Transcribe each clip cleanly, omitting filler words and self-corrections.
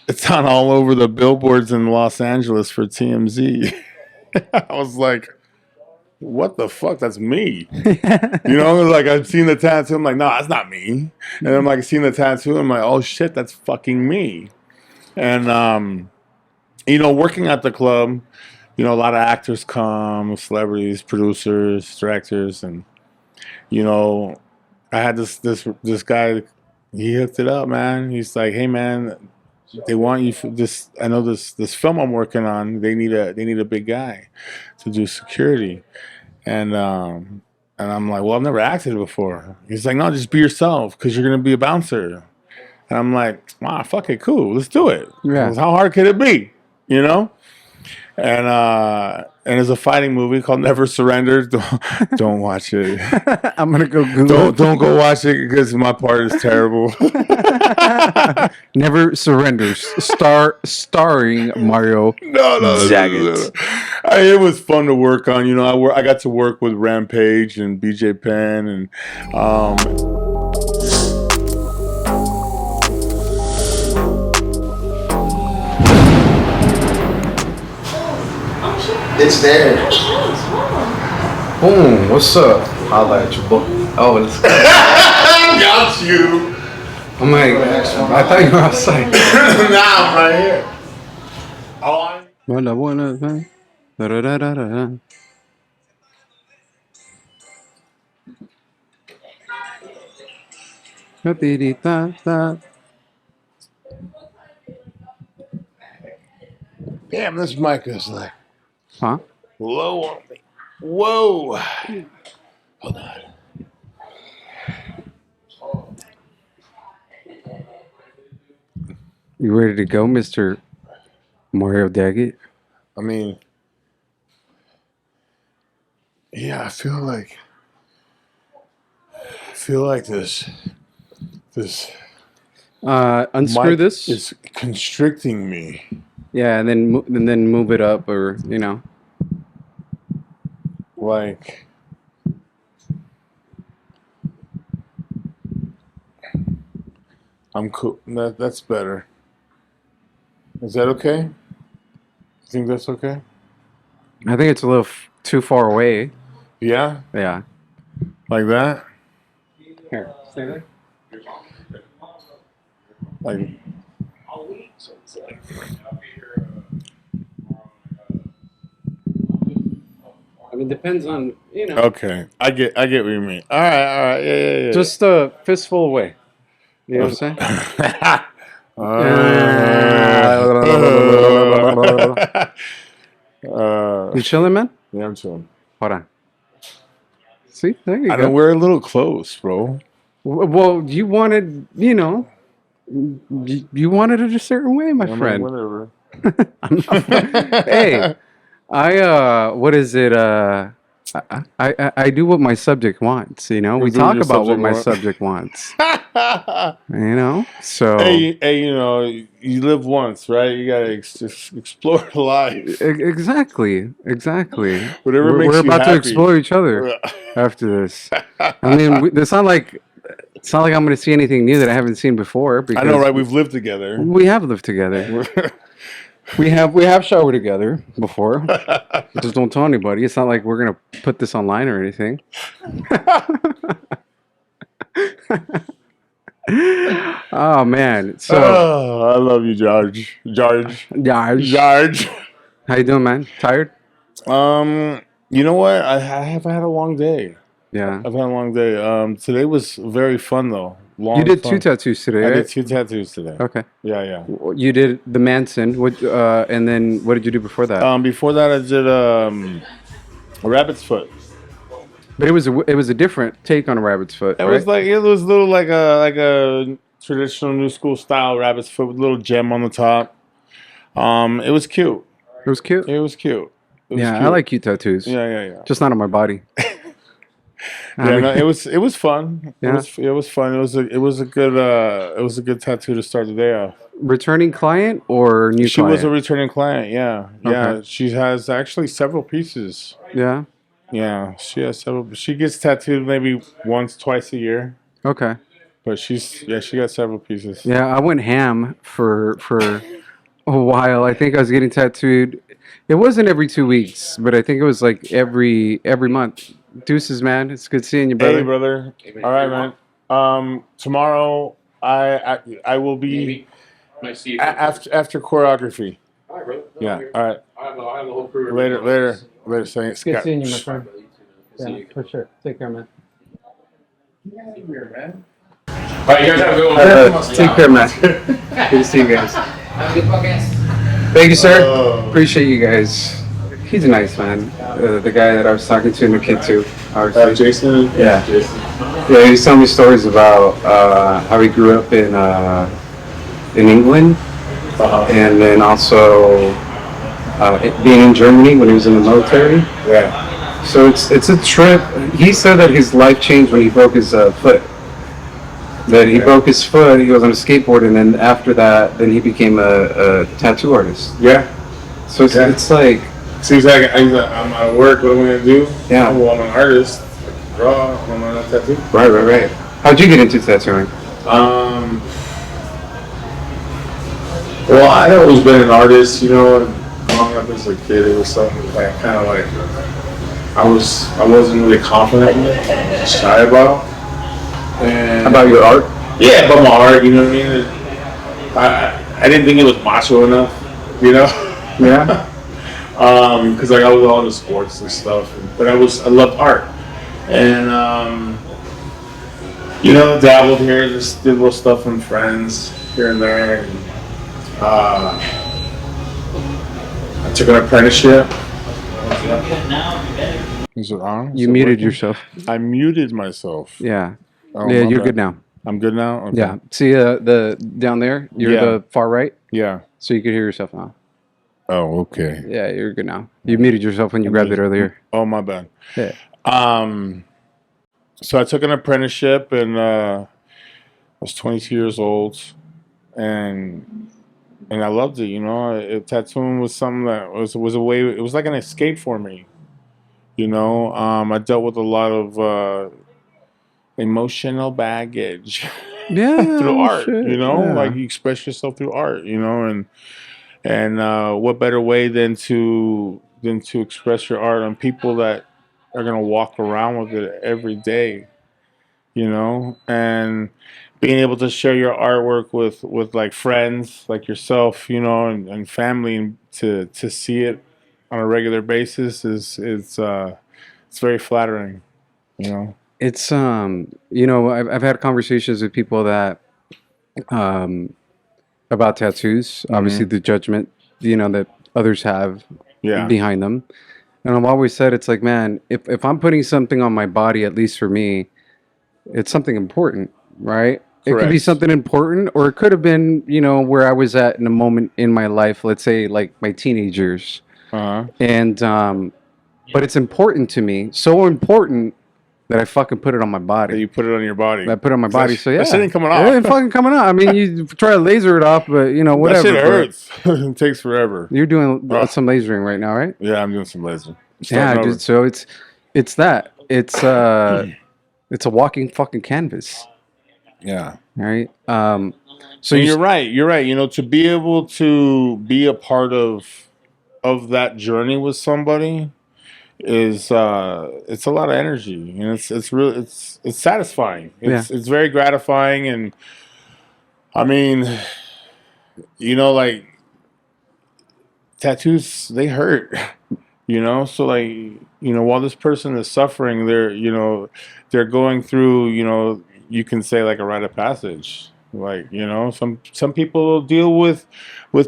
It's on all over the billboards in Los Angeles for TMZ. I was like, what the fuck? That's me. You know, like I've seen the tattoo. I'm like, no, that's not me. And I'm like, seeing the tattoo. I'm like, oh shit, that's fucking me. And you know, working at the club, you know, a lot of actors come, celebrities, producers, directors, and you know, I had this guy. He hooked it up, man. He's like, hey, man, they want you for this. I know this film I'm working on. They need a big guy to do security, and I'm like, well, I've never acted before. He's like, no, just be yourself because you're gonna be a bouncer. And I'm like, wow, fuck it, cool, let's do it. Yeah. How hard could it be, you know? And it's a fighting movie called Never Surrender. Don't watch it. I'm gonna go Google. Don't go watch it because my part is terrible. Never Surrenders. Starring Mario. No. Zagat. It was fun to work on. You know, I got to work with Rampage and BJ Penn and. It's there. Boom. What's up? Holla at your book. Oh, let's go. Got you. I'm like, I thought you were outside. Nah, I'm right here. Damn, this mic is like Huh? low on me. Whoa. Hold on. You ready to go, Mr. Mario Daggett? I mean, yeah, I feel like this Unscrew mic this. is constricting me. Yeah, and then move it up, or you know. Like, I'm cool. That's better. Is that okay? You think that's okay? I think it's a little too far away. Yeah? Yeah. Like that? Here, stay there. Like, I mean, depends on, you know. okay. I get what you mean. All right. Yeah. Just a fistful away. You know what I'm saying? You chilling, man? Yeah, I'm chilling. Hold on. See, there you I go. know we're a little close, bro. Well, you wanted, you know, you wanted it a certain way, my I mean, friend. whatever. Hey, what is it? I do what my subject wants. You know, we do what talk your about what subject my wants. subject wants. You know, so Hey, you know, you live once, right? You gotta just explore life. Exactly. Whatever We're makes you about to happy. explore each other after this. I mean, it's not like I'm going to see anything new that I haven't seen before. Because I know, right? We've lived together. we have lived together. We have showered together before. Just don't tell anybody. It's not like we're gonna put this online or anything. Oh man. So Oh, I love you, George. George. how you doing, man? Tired? You know what? I have had a long day. Yeah. I've had a long day. Today was very fun though. You did fun. 2 tattoos today, I right? did 2 tattoos today. Okay. Yeah. You did the Manson. What? And then what did you do before that? Before that, I did a rabbit's foot. But it was a different take on a rabbit's foot. It right? was little like a traditional new school style rabbit's foot with a little gem on the top. It was cute. It was cute. It was cute. Yeah, I like cute tattoos. Yeah. Just not on my body. Yeah, no, it was fun. Yeah. It was fun. It was a good tattoo to start the day off. Returning client or new She client? was a returning client. Yeah. Okay. She has actually several pieces. Yeah. Yeah, she has several. She gets tattooed maybe once, twice a year. Okay. But she got several pieces. Yeah, I went ham for a while. I think I was getting tattooed. It wasn't every 2 weeks, but I think it was like every month. Deuces, man. It's good seeing you, brother. Hey, brother. All right, man. Tomorrow I will be after choreography. All right, brother. Yeah. All right. I have the whole crew. Later. Saying It's good seeing you, my friend. Yeah, for sure. Take care, man. All right, you guys have a good one. Take care, man. Good to see you guys. Have a good podcast. Thank you, sir. Appreciate you guys. He's a nice man. The guy that I was talking to and the kid too. Obviously. Jason. Yeah. Jason. Yeah, he's telling me stories about how he grew up in England, and then also being in Germany when he was in the military. Yeah. So it's a trip. He said that his life changed when he broke his foot. That he broke his foot. He was on a skateboard, and then after that, then he became a tattoo artist. Yeah. So it's like. Seems like I'm at work. What am I gonna do? Yeah. Well, I'm an artist. Draw. I'm a tattoo. Right. How'd you get into tattooing? Well, I'd always been an artist, you know. And growing up as a kid, it was something like kind of like I wasn't really confident in it, shy about. And About your art? Yeah, about my art. You know what I mean? I didn't think it was macho enough, you know. Yeah. Because like I was all into sports and stuff, but I loved art, and you know, dabbled here, just did little stuff from friends here and there. And, I took an apprenticeship. Is it on? You muted yourself. I muted myself. Yeah. Oh, Yeah, my you're bad. good now. I'm good now. Okay. Yeah. See the down there? You're Yeah. the far right, Yeah. so you can hear yourself now. Oh, okay. Yeah, you're good now. You muted yourself when you grabbed it earlier. Oh, my bad. Yeah. So I took an apprenticeship, and I was 22 years old, and I loved it. You know, tattooing was something that was a way. It was like an escape for me. You know, I dealt with a lot of emotional baggage Yeah. through art. shit, You know, yeah. like you express yourself through art. You know, and what better way than to express your art on people that are gonna walk around with it every day, you know, and being able to share your artwork with like friends like yourself, you know, and family, and to see it on a regular basis is it's very flattering, you know. It's you know, I've had conversations with people that about tattoos, obviously the judgment, you know, that others have Yeah. behind them. And I've always said, it's like, man, if I'm putting something on my body, at least for me, it's something important, right? It could be Correct. something important, or it could have been, you know, where I was at in a moment in my life, let's say like my teenage years. And but it's important to me, so important that I fucking put it on my That body. you put it on your body. I put it on my body, so yeah. That shit ain't coming It off. ain't fucking coming off. I mean, you try to laser it off, but you know, whatever. That shit but hurts. It takes forever. You're doing Ugh. some lasering right now, right? Yeah, I'm doing some laser. Yeah, Starting over. dude, so it's that. It's a walking fucking canvas, Yeah. right? So you're right. You're right. You know, to be able to be a part of that journey with somebody is it's a lot of energy, and it's really it's satisfying. It's very gratifying, and I mean, you know, like tattoos, they hurt. You know, so like, you know, while this person is suffering, they're going through, you know, you can say like a rite of passage. Like, you know, some people deal with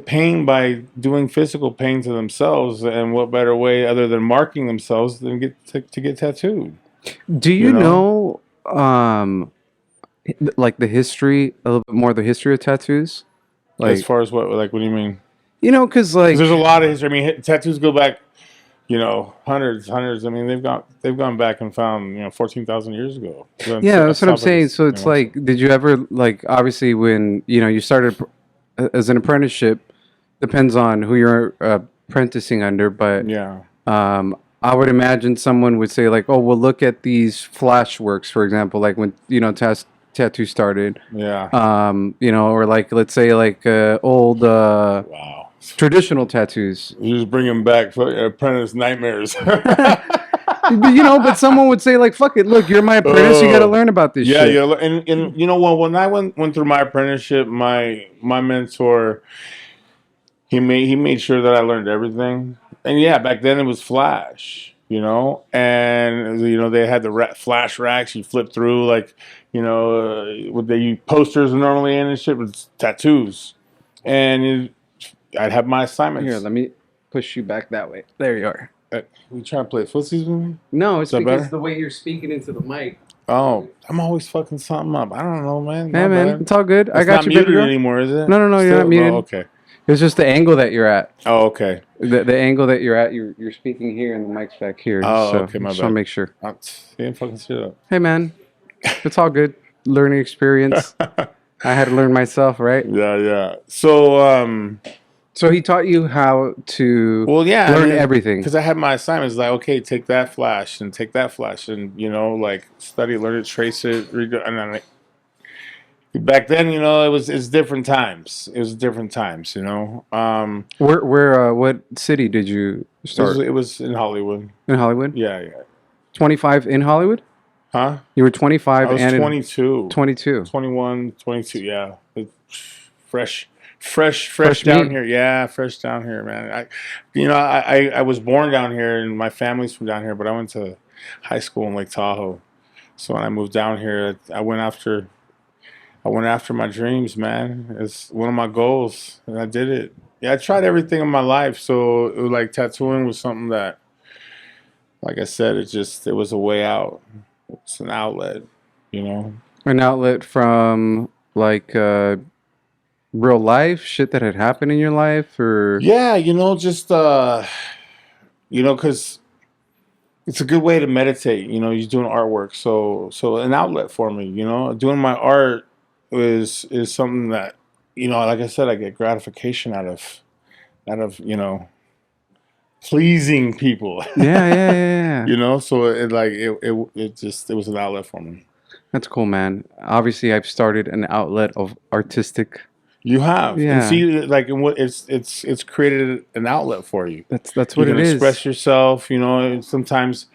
pain by doing physical pain to themselves, and what better way other than marking themselves than to get tattooed? Do you know like the history, a little bit more of the history of tattoos? Like, As far as what do you mean? you know, because like 'Cause there's a lot of history. I mean, tattoos go back, you know, hundreds. I mean, they've gone back and found, you know, 14,000 years ago. yeah, that's what I'm saying. So it's like, did you ever like, obviously when you know you started as an apprenticeship, depends on who you're apprenticing under, but yeah, I would imagine someone would say like, oh, well, look at these flash works, for example, like when you know tattoo started. yeah. You know, or like let's say like old Wow. Traditional tattoos. You just bringing back Apprentice nightmares. But someone would say like, "Fuck it, look, you're my apprentice. You got to learn about this shit." Yeah, and you know what? When I went through my apprenticeship, my mentor, he made sure that I learned everything. And yeah, back then it was Flash, and they had the Flash racks. You flip through like, what they use posters normally in and shit with tattoos, and I'd have my assignments. Here, let me push you back that way. There you are. We trying to play footsies with me? No, it's because better? the way you're speaking into the mic. Oh, I'm always fucking something up. I don't know, man. Hey, man, bad. it's all good. I It's got not you, baby muted girl. anymore, is it? No, you're not muted. Oh, okay. It's just the angle that you're at. Oh, okay. The angle that you're at, you're speaking here and the mic's back here. Oh, so okay, my just bad. want to make sure. You ain't fucking shit up. Hey, man, it's all good. Learning experience. I had to learn myself, right? Yeah. So, he taught you how to learn everything. Because I had my assignments like, okay, take that flash and like study, learn it, trace it, read it, and then back then, it's different times. It was different times, What city did you start? It was in Hollywood. In Hollywood? Yeah. 25 in Hollywood? Huh? You were 25 I was and 22. 22. 21, 22, yeah. Fresh Fresh down meat. here. Yeah, fresh down here, man. I was born down here and my family's from down here, but I went to high school in Lake Tahoe. So when I moved down here, I went after my dreams, man. It's one of my goals, and I did it. Yeah, I tried everything in my life, so it was like tattooing was something that, like I said, it was a way out. It's an outlet, An outlet from like real life shit that had happened in your life, or yeah, just because it's a good way to meditate. You're doing artwork, so an outlet for me. Doing my art is something that like I said, I get gratification out of pleasing people. yeah. So it was an outlet for me. That's cool, man. Obviously, I've started an outlet of artistic. You have, Yeah. and see, like, and what it's created an outlet for you. That's what You it can is. express yourself. Sometimes,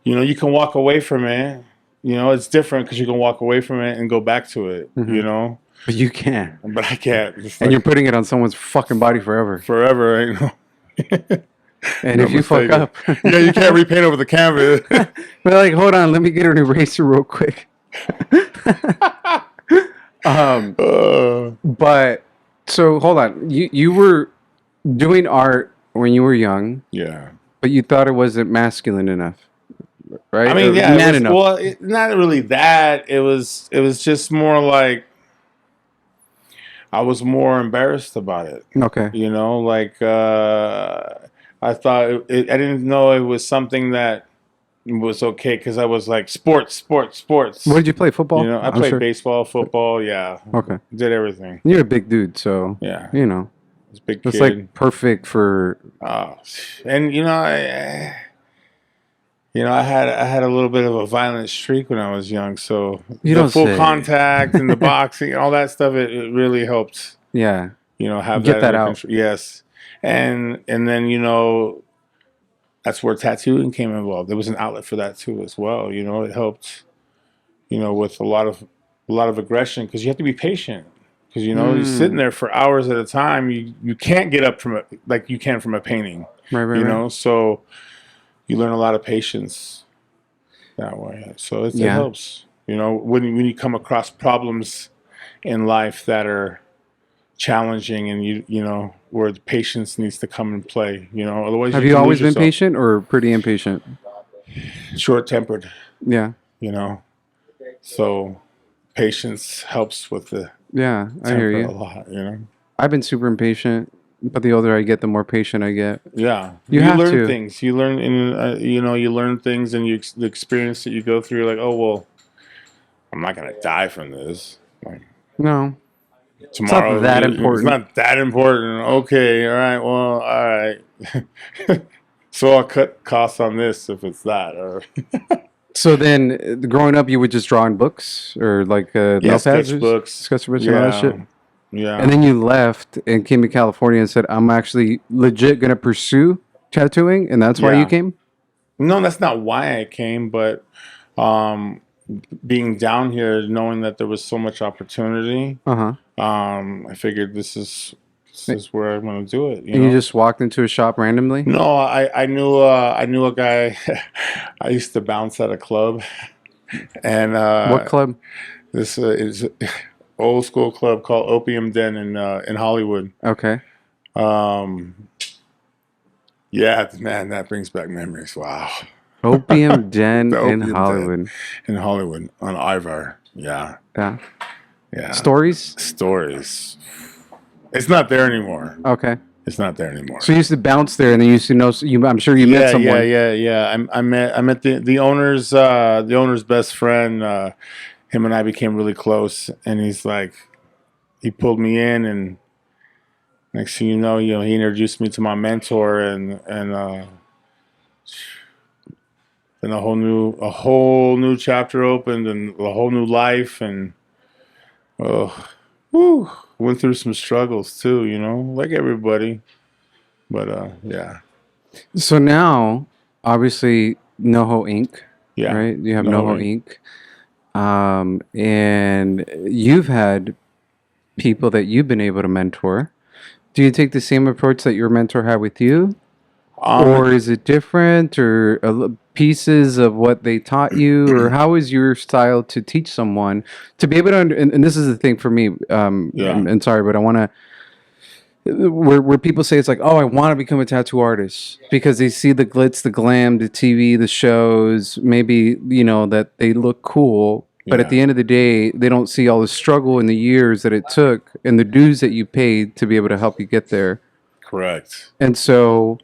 you can walk away from it. It's different because you can walk away from it and go back to it. Mhm. But you can't. But I can't. And you're putting it on someone's fucking body forever. Forever, And if you fuck up, yeah, you can't repaint over the canvas. But like, hold on, let me get an eraser real quick. But so hold on, you were doing art when you were young, Yeah. but you thought it wasn't masculine enough, right? I mean, Or yeah, man enough. well, not really that. It was just more like I was more embarrassed about it. Okay. I thought I didn't know it was something that was okay because I was like sports. What did you play? Football? I played baseball, football. Yeah. Okay. Did everything. You're a big dude, so Yeah. it's a big kid. like perfect for. And I had a little bit of a violent streak when I was young, so full contact and the boxing, all that stuff, it really helped. Yeah. Have Get that out. Control. Yes, and then that's where tattooing came involved. There was an outlet for that too as well. It helped. With a lot of aggression because you have to be patient because you're sitting there for hours at a time. You can't get up from it like you can from a painting. Right. So. You learn a lot of patience that way. So it helps. When you come across problems in life that are challenging and where the patience needs to come and play, otherwise Have you always been patient or pretty impatient? Short-tempered. Yeah. So patience helps with the I hear you. a lot, I've been super impatient. But the older I get, the more patient I get. Yeah, you have learn to. things. You learn, and you learn things, and the experience that you go through. You're like, oh well, I'm not gonna die from this. Like, no, tomorrow, it's not that important. It's not that important. Okay, all right. Well, all right. So I'll cut costs on this if it's that. Or so then, growing up, you would just draw in books or like notepads, sketchbooks, and all that shit. Yeah. And then you left and came to California and said, I'm actually legit going to pursue tattooing. And that's why Yeah. you came? No, that's not why I came, but um, being down here, knowing that there was so much opportunity, Uh-huh. I figured this is where I'm gonna do it. You And know? you just walked into a shop randomly? No, I knew a guy. I used to bounce at a club, and What club? this is old school club called Opium Den in Hollywood. Okay. Yeah, man, that brings back memories. Wow. Opium Den The in Opium Den Hollywood. in Hollywood on Ivar. Yeah, Yeah. yeah. Stories? Stories. It's not there anymore. Okay. It's not there anymore. So you used to bounce there, and then you used to know. I'm sure you met someone. Yeah. I met the owner's best friend. Him and I became really close, and he's like, he pulled me in, and next thing you know, he introduced me to my mentor, and then a whole new chapter opened, and a whole new life, and went through some struggles too, like everybody. But yeah. So now, obviously, NoHo Inc. Yeah. Right? You have NoHo NoHo Inc. And you've had people that you've been able to mentor. Do you take the same approach that your mentor had with you? Or is it different, or pieces of what they taught you, or how is your style to teach someone to be able to? And this is the thing for me. And sorry, but I want to. Where people say it's like, oh, I want to become a tattoo artist because they see the glitz, the glam, the TV, the shows, maybe that they look cool, but at the end of the day, they don't see all the struggle and the years that it took and the dues that you paid to be able to help you get there. Correct. And so,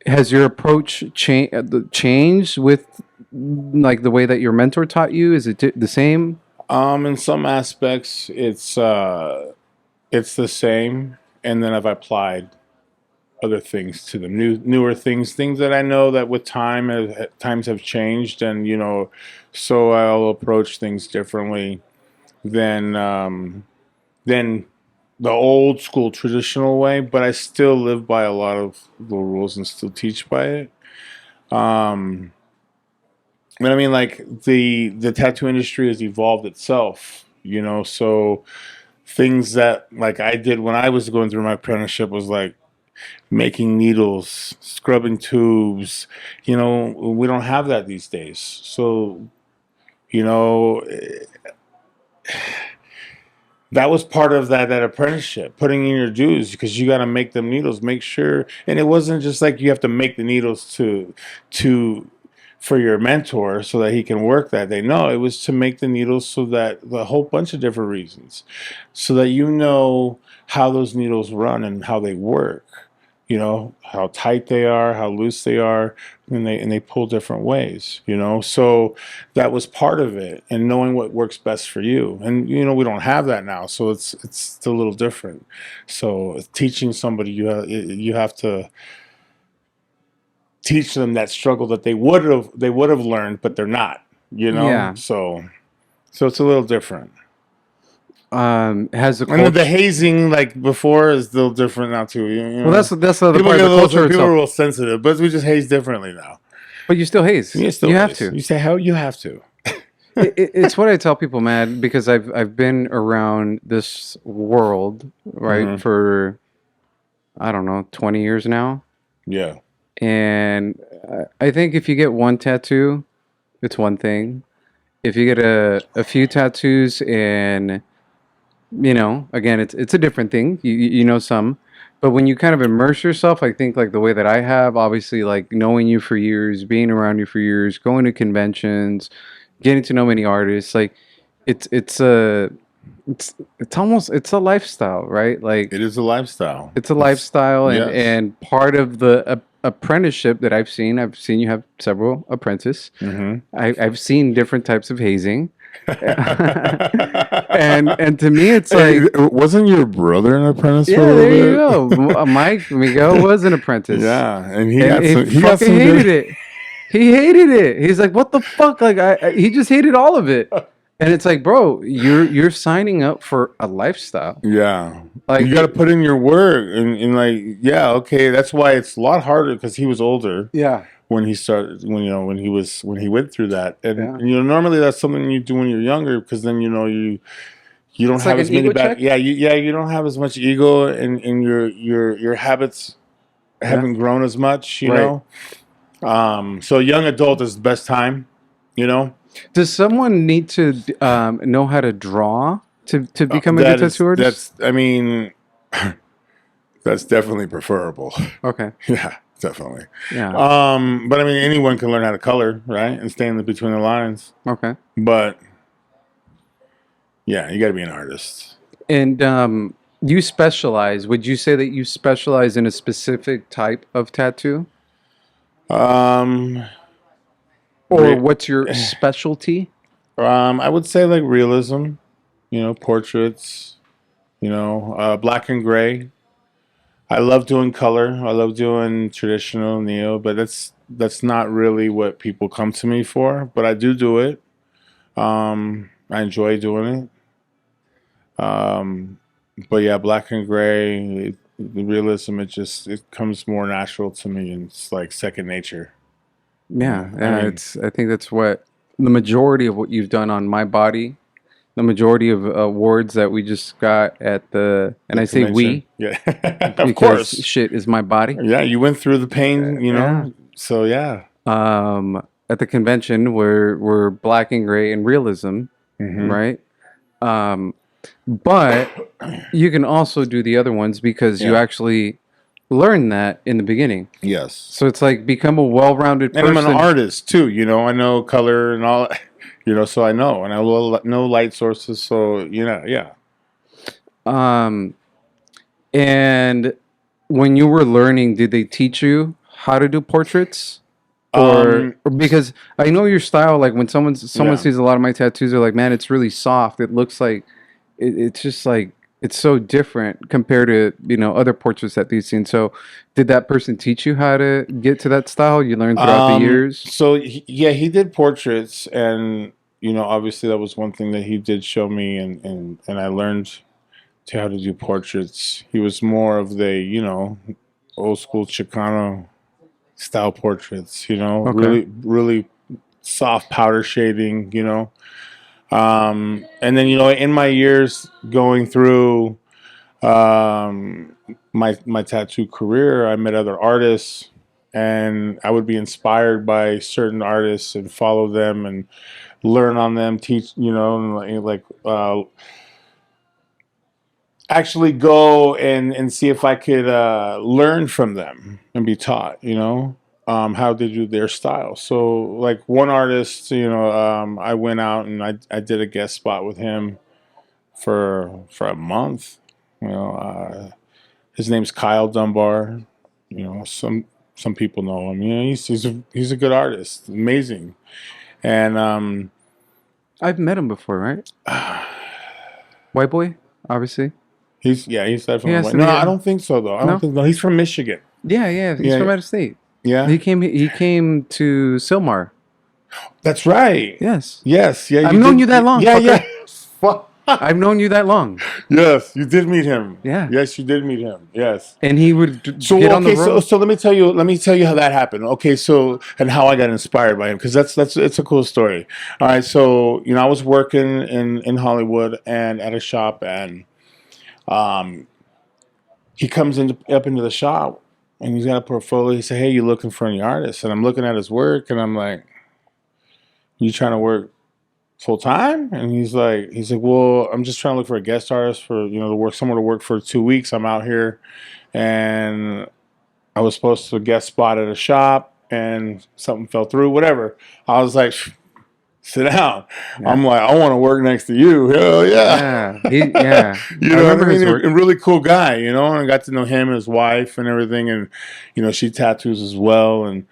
has your approach changed with like the way that your mentor taught you? Is it the same? In some aspects, it's the same, and then I've applied other things to them, newer things that I know that with times have changed, and so I'll approach things differently than the old school traditional way, but I still live by a lot of the rules and still teach by it. But I mean, like the tattoo industry has evolved itself, so things that like I did when I was going through my apprenticeship was like making needles, scrubbing tubes. We don't have that these days. So, that was part of that apprenticeship, putting in your dues, because you got to make them needles, make sure. And it wasn't just like you have to make the needles for your mentor so that he can work that day. No, it was to make the needles so that the whole bunch of different reasons, so that how those needles run and how they work. How tight they are, how loose they are, and they pull different ways, so that was part of it, and knowing what works best for you. And we don't have that now, so it's a little different. So teaching somebody, you have to teach them that struggle that they would have learned, but they're not, Yeah. So it's a little different. Has the culture... And the hazing, like before, is still different now too. Well, that's the other part of the culture. People are real sensitive, but we just haze differently now. But you still haze. You have to. You say how you have to. It's what I tell people, man, because I've been around this world, right, for I don't know, 20 years now. Yeah. And I think if you get one tattoo, it's one thing. If you get a few tattoos and again, it's a different thing. You know some, but when you kind of immerse yourself, I think like the way that I have, obviously, like knowing you for years, being around you for years, going to conventions, getting to know many artists, like it's almost a lifestyle, right? Like it is a lifestyle. It's a lifestyle, yes. And part of the apprenticeship that I've seen you have several apprentices. I've seen different types of hazing. and to me it's like, wasn't your brother an apprentice? Yeah, there you go. Mike Miguel was an apprentice. Yeah, and he hated it. He hated it. He's like, what the fuck? Like he just hated all of it. And it's like, bro, you're signing up for a lifestyle. Yeah. Like, You got to put in your work and like, yeah, okay. That's why it's a lot harder because he was older yeah, when he started, when he went through that. yeah. And normally that's something you do when you're younger because then, you don't It's like have an as many ego back. check. Yeah. You don't have as much ego and your habits Yeah, haven't grown as much, right. So young adult is the best time, you know. Does someone need to know how to draw to become a good That tattoo artist? that's I mean that's definitely preferable. Okay. Yeah, definitely. Yeah. But I mean anyone can learn how to color, right? And stay in between the lines. Okay. But yeah, you got to be an artist. And you specialize. Would you say that you specialize in a specific type of tattoo? Um Or re- what's your specialty? I would say like realism, portraits, black and gray. I love doing color. I love doing traditional neo, but that's not really what people come to me for. But I do it. I enjoy doing it. But yeah, black and gray, the realism, it comes more natural to me, and it's like second nature. Yeah, I yeah. mean, It's. I think that's what the majority of what you've done on my body. The majority of awards that we just got at and the I say convention. we Yeah, of because course. shit is my body. Yeah, you went through the pain, Yeah. So yeah. At the convention we're black and gray and realism, Hmm. right? Um, but you can also do the other ones because you Yeah. actually learn that in the beginning. Yes. So it's like become a well-rounded And I'm an person. artist too, I know color and all, so I know, and I know light sources, so yeah. Um, and when you were learning, did they teach you how to do portraits? Or because I know your style, like when someone Yeah. sees a lot of my tattoos, they're like, man, it's really soft. It looks like it's just like it's so different compared to other portraits that they've seen. So, did that person teach you how to get to that style? You learned throughout the years. So yeah, he did portraits, and obviously that was one thing that he did show me, and I learned to how to do portraits. He was more of the old school Chicano style portraits. Okay. Really really soft powder shading. And then in my years going through my tattoo career, I met other artists, and I would be inspired by certain artists and follow them and learn on them, teach, and actually go and see if I could learn from them and be taught, how they do their style. So, like one artist, I went out and I did a guest spot with him for a month. His name's Kyle Dunbar. Some people know him. He's a good artist, amazing, and I've met him before, right? White boy, obviously. he's He definitely has white. to No, be. I don't think so though. I don't No. think no. He's from Michigan. Yeah, yeah. He's Yeah, from out of state. yeah. He came to Silmar. That's right. Yes. Yes, yeah. I've You known did. you that long, Yeah, fucker. yeah. Fuck. I've known you that long. Yes, you did meet him. Yeah. Yes, you did meet him. Yes. And he would So get on the okay, so road. so let me tell you how that happened. Okay, so and how I got inspired by him because that's it's a cool story. All right, so I was working in Hollywood and at a shop, and um he comes up into the shop and he's got a portfolio. He said, "Hey, you looking for any artists?" And I'm looking at his work and I'm like, "You trying to work full time?" And he's like, "Well, I'm just trying to look for a guest artist for to work somewhere to work for 2 weeks. I'm out here and." I was supposed to guest spot at a shop and something fell through, whatever. I was like, sit down. Yeah. I'm like, I want to work next to you. Hell yeah. Yeah. You I know what I remember mean? his work. A really cool guy, and I got to know him and his wife and everything. And, she tattoos as well. And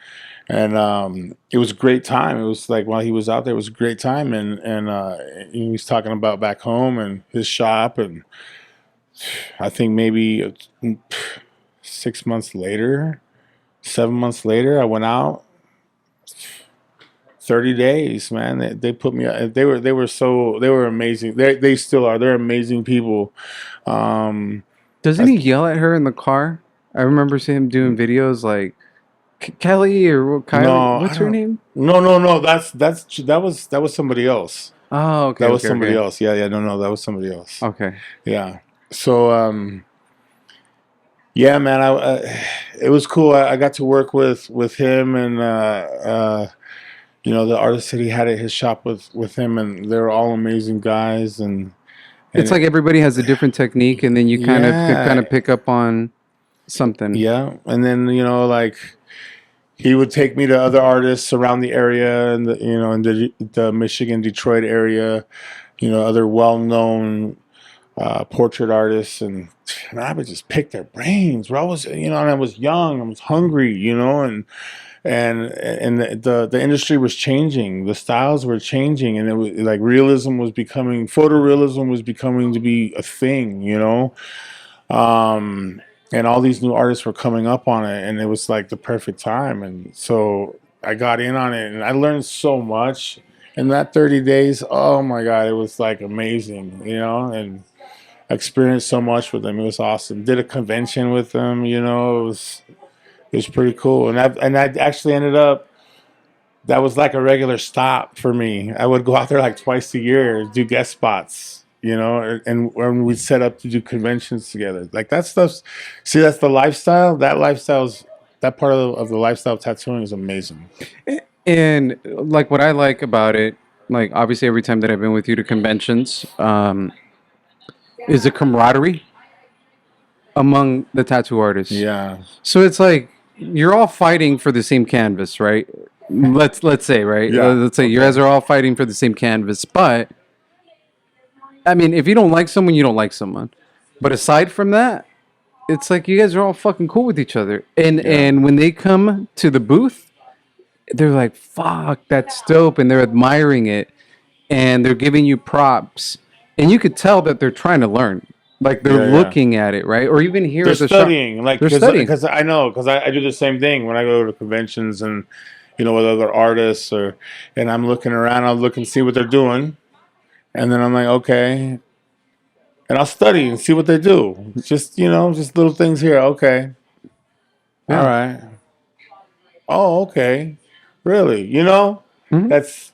it was a great time. It was like while he was out there, it was a great time. And he was talking about back home and his shop. And I think maybe 6 months later, 7 months later, I went out. 30 days, man. They put me. They were amazing. They still are. They're amazing people. Doesn't he yell at her in the car? I remember seeing him doing videos like Kelly or Kylie. No, What's her name? No. That was somebody else. Oh, okay. That was somebody else. Yeah. No, that was somebody else. Okay. Yeah. So, yeah, man, it was cool. I got to work with him, and you know, the artist that he had at his shop with him, and they're all amazing guys. And it's like everybody has a different technique, and then you kind of pick up on something. Yeah, and then, you know, like, he would take me to other artists around the area, and you know, in the Michigan, Detroit area, you know, other well-known portrait artists, and I would just pick their brains. Where I was, you know, and I was young, I was hungry, you know, and the industry was changing, the styles were changing, and it was like photorealism was becoming to be a thing, you know. And all these new artists were coming up on it, and it was like the perfect time. And so I got in on it, and I learned so much in that 30 days. Oh my God, it was like amazing, you know, and I experienced so much with them. It was awesome. Did a convention with them, you know, it was pretty cool. And I actually ended up, that was like a regular stop for me. I would go out there like twice a year, do guest spots, you know, and when we set up to do conventions together, like that stuff's, see, that's the lifestyle. That part of the lifestyle of tattooing is amazing. And like what I like about it, like obviously every time that I've been with you to conventions, is the camaraderie among the tattoo artists. Yeah. So it's like you're all fighting for the same canvas, right? Let's say, right? Yeah. Let's say you guys are all fighting for the same canvas, but I mean, if you don't like someone, you don't like someone. But aside from that, it's like you guys are all fucking cool with each other. And when they come to the booth, they're like, "Fuck, that's dope," and they're admiring it, and they're giving you props, and you could tell that they're trying to learn. Like they're looking at it, right? Or even here they're at the studying, shop, like they're studying. Because I know, because I do the same thing when I go to conventions and, you know, with other artists, and I'm looking around, I'll look and see what they're doing. And then I'm like, okay. And I'll study and see what they do. Just, you know, just little things here. Okay. Yeah. All right. Oh, okay. Really? You know, that's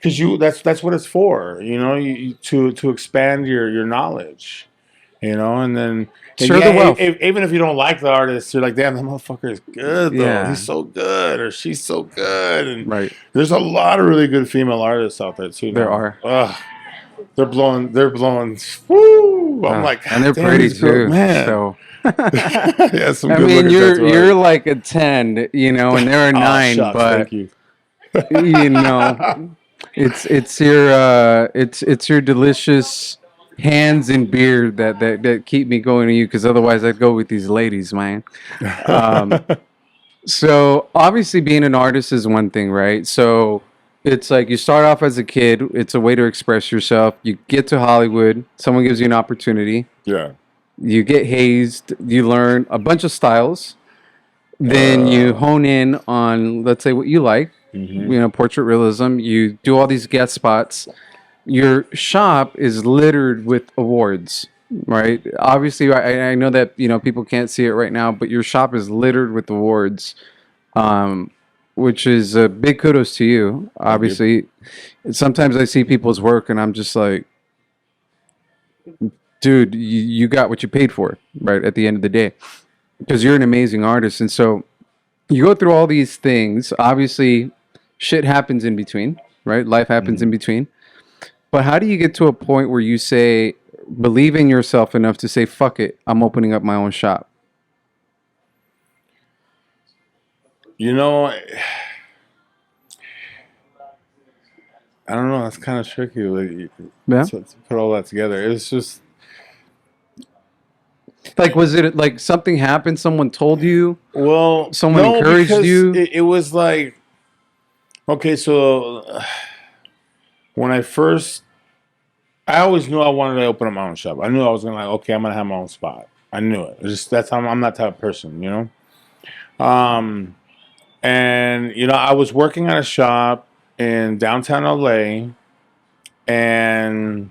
because that's what it's for. You know, to expand your knowledge. You know, and then Share the wealth. Even if you don't like the artist, you're like, damn, that motherfucker is good though. Yeah. He's so good, or she's so good. And Right. there's a lot of really good female artists out there too. There now. are. Ugh. They're blowing. Woo! I'm like, and they're damn, pretty these girls- too. man. So Yeah, some I good mean, looking you're tattoo like a 10, you know, and they're a 9, shucks, but thank you. you know, it's your delicious hands and beard that keep me going to you, because otherwise I'd go with these ladies, man. So obviously being an artist is one thing, right? So it's like you start off as a kid, it's a way to express yourself. You get to Hollywood, someone gives you an opportunity. Yeah. You get hazed, you learn a bunch of styles, then you hone in on, let's say, what you like, you know, portrait realism. You do all these guest spots. Your shop is littered with awards, right? Obviously, I know that, you know, people can't see it right now, but your shop is littered with awards, which is a big kudos to you. Obviously, sometimes I see people's work and I'm just like, dude, you got what you paid for, right? At the end of the day, because you're an amazing artist. And so you go through all these things. Obviously, shit happens in between, right? Life happens in between. But how do you get to a point where you say, believe in yourself enough to say, fuck it, I'm opening up my own shop? You know, I don't know. That's kind of tricky. Like, to put all that together. It's just like, was it like something happened? Someone told you? Well, someone encouraged you? It was like, okay, so when I always knew I wanted to open up my own shop. I knew I was gonna like, okay, I'm gonna have my own spot. I knew it. That's how I'm that type of person, you know. And you know, I was working at a shop, in downtown LA, and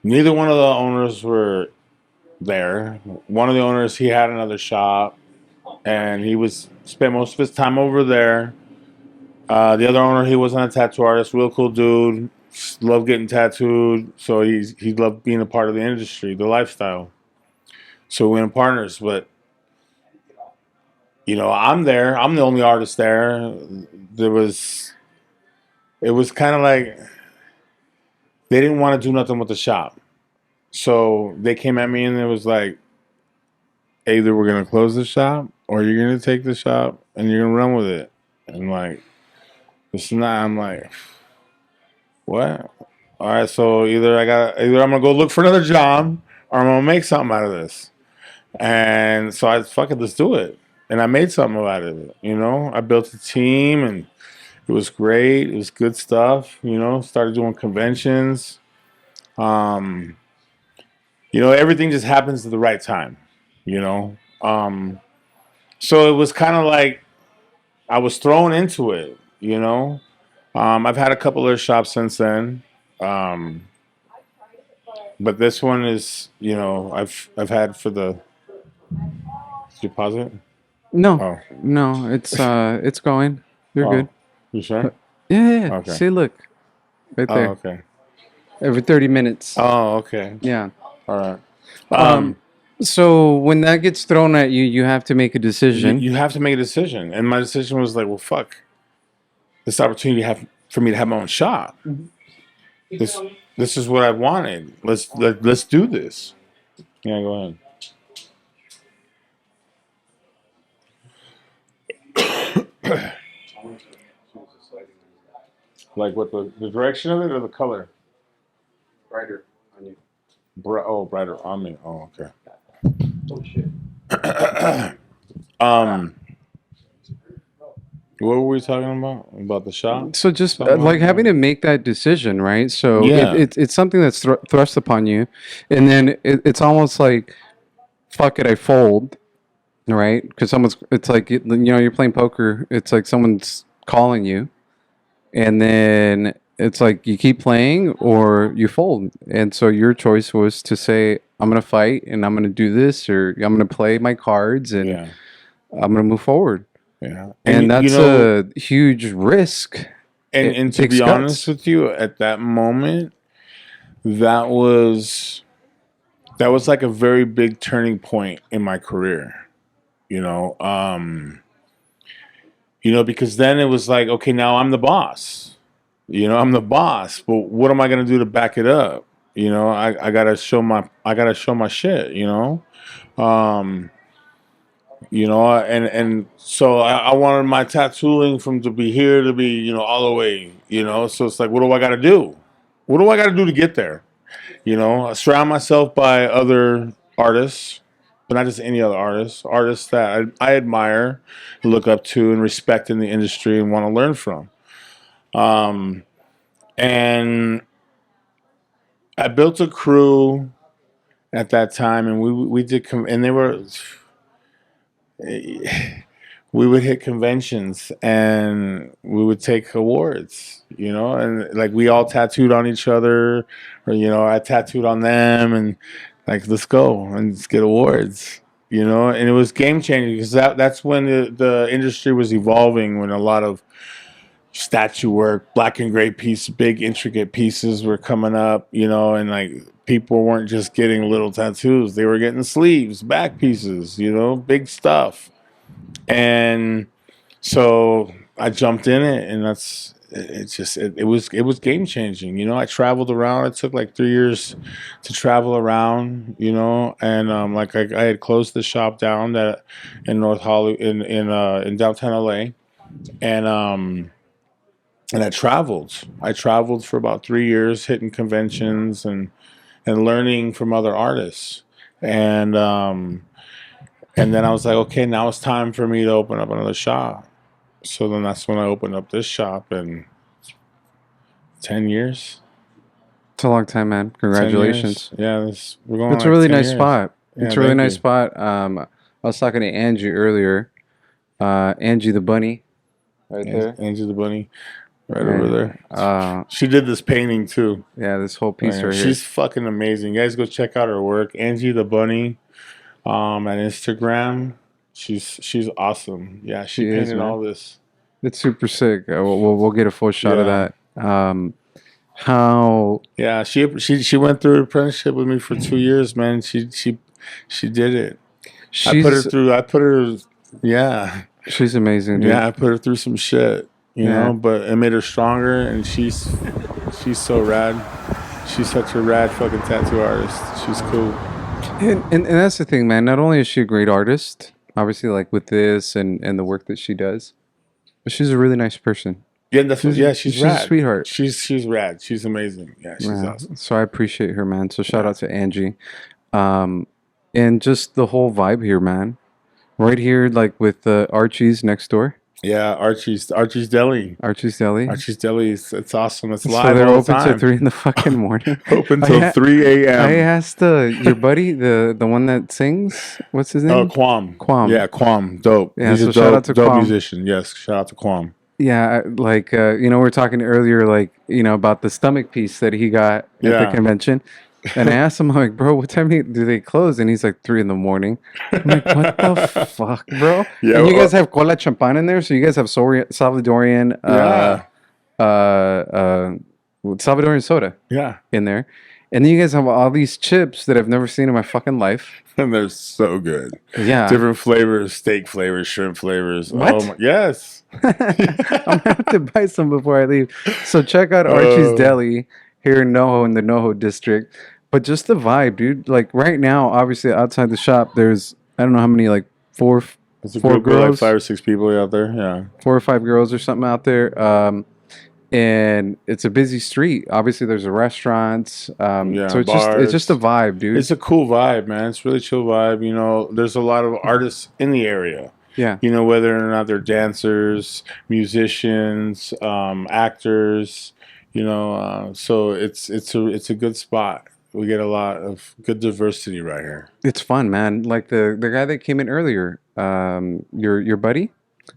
neither one of the owners were there. One of the owners, he had another shop, and he was spent most of his time over there. The other owner, he wasn't a tattoo artist, real cool dude, loved getting tattooed, so he loved being a part of the industry, the lifestyle. So we went partners, but I'm there. I'm the only artist there. It was kind of like they didn't want to do nothing with the shop, so they came at me and it was like, either we're gonna close the shop or you're gonna take the shop and you're gonna run with it. And like, it's not. I'm like, what? All right, so either I'm gonna go look for another job or I'm gonna make something out of this. And so I fuck it, let's do it. And I made something out of it. I built a team and it was great. It was good stuff. Started doing conventions. Everything just happens at the right time. You know, so it was kind of like I was thrown into it. I've had a couple of shops since then. But this one is, I've had for the. Did you pause it? No, Oh. no, it's going. You're good. You sure? Yeah. Okay. See, look, right there. Oh, okay. Every 30 minutes. Oh, okay. Yeah. All right. So when that gets thrown at you, you have to make a decision. You have to make a decision, and my decision was like, well, fuck, this opportunity for me to have my own shop. Mm-hmm. This is what I wanted. Let's do this. Yeah, go ahead. Like what the direction of it or the color? Brighter on you. Brighter on me. Oh, okay. Oh shit. What were we talking about? About the shop? So just like having to make that decision, right? So it's something that's thrust upon you, and then it's almost like, fuck it, I fold, right? Because it's like you're playing poker. It's like someone's calling you, and then it's like you keep playing or you fold. And so your choice was to say, I'm gonna fight and I'm gonna do this, or I'm gonna play my cards and I'm gonna move forward. Yeah, and that's a huge risk. And to be honest with you, at that moment, that was like a very big turning point in my career. Because then it was like, okay, now I'm the boss. I'm the boss, but what am I gonna do to back it up? I gotta show my shit. And so I wanted my tattooing to be here to be, all the way, so it's like, what do I got to do? What do I got to do to get there? I surround myself by other artists, but not just any other artists that I admire, look up to, and respect in the industry and want to learn from. And I built a crew at that time, and we did, and they were. We would hit conventions and we would take awards, and like we all tattooed on each other, or I tattooed on them, and like let's go and let's get awards, and it was game changing because that's when the industry was evolving, when a lot of statue work, black and gray big intricate pieces were coming up, and like people weren't just getting little tattoos, they were getting sleeves, back pieces, big stuff. And so I jumped in it, and it was game changing. I traveled around. It took like 3 years to travel around, and like I had closed the shop down in North Hollywood in downtown LA, and I traveled. I traveled for about 3 years, hitting conventions and learning from other artists. And then I was like, okay, now it's time for me to open up another shop. So then that's when I opened up this shop in 10 years. It's a long time, man. Congratulations. Yeah, we're going. It's a really nice years. spot. Yeah, it's a really nice spot. I was talking to Angie earlier. Angie the bunny. right there. Angie the bunny, right over there. Uh, She did this painting too. yeah, this whole piece right here. She's fucking amazing. You guys go check out her work. Angie the bunny, at Instagram. She's awesome. Yeah, she She is, painted man. all this. It's super sick. We'll get a full shot of Yeah. that. How Yeah, she went through an apprenticeship with me for 2 years, man. She did it. I put her she's through. Yeah, she's amazing, dude. yeah. I put her through some shit, you Yeah. know. But it made her stronger, and she's so rad. She's such a rad fucking tattoo artist. She's cool. And that's the thing, man. Not only is she a great artist, obviously, like with this and the work that she does, but she's a really nice person. Yeah, she's rad. a sweetheart. She's rad. She's amazing. Yeah, she's Yeah. awesome. So I appreciate her, man. So shout out to Angie, and just the whole vibe here, man. Right here, like with Archie's next door. Yeah, Archie's Deli. Archie's Deli. Archie's Deli. It's awesome. It's So live they're all the open time. to 3 in the fucking morning. Open till 3 a.m. I asked your buddy, the one that sings. What's his name? Oh, Quam. Quam. Yeah, Quam. Dope. Yeah, He's so a shout out to dope Quam. musician. Yes, shout out to Quam. Yeah, like we were talking earlier, like about the stomach piece that he got at Yeah. the convention, and I asked him, I'm like, bro, what time do they close? And he's like 3 in the morning. I'm like, what the fuck, bro? Yeah, And you guys have cola champagne in there, so you guys have Salvadorian, Salvadorian soda Yeah. in there, and then you guys have all these chips that I've never seen in my fucking life. And they're so good. Yeah, Different flavors, steak flavors, shrimp flavors. What? Oh my, yes. I'm gonna have to buy some before I leave. So check out Archie's Deli here in NoHo, in the NoHo District. But just the vibe, dude. Like right now, obviously outside the shop, there's I don't know how many, like four It's a Four group of like girls. 5 or 6 people out there. Yeah. 4 or 5 girls or something out there. And it's a busy street. Obviously, there's a restaurant. Yeah, So bars. it's just a vibe, dude. It's a cool vibe, man. It's a really chill vibe. You know, there's a lot of artists in the area. Yeah. You know, whether or not they're dancers, musicians, actors. You know, so it's a good spot. We get a lot of good diversity right here. It's fun, man. Like the guy that came in earlier, your buddy,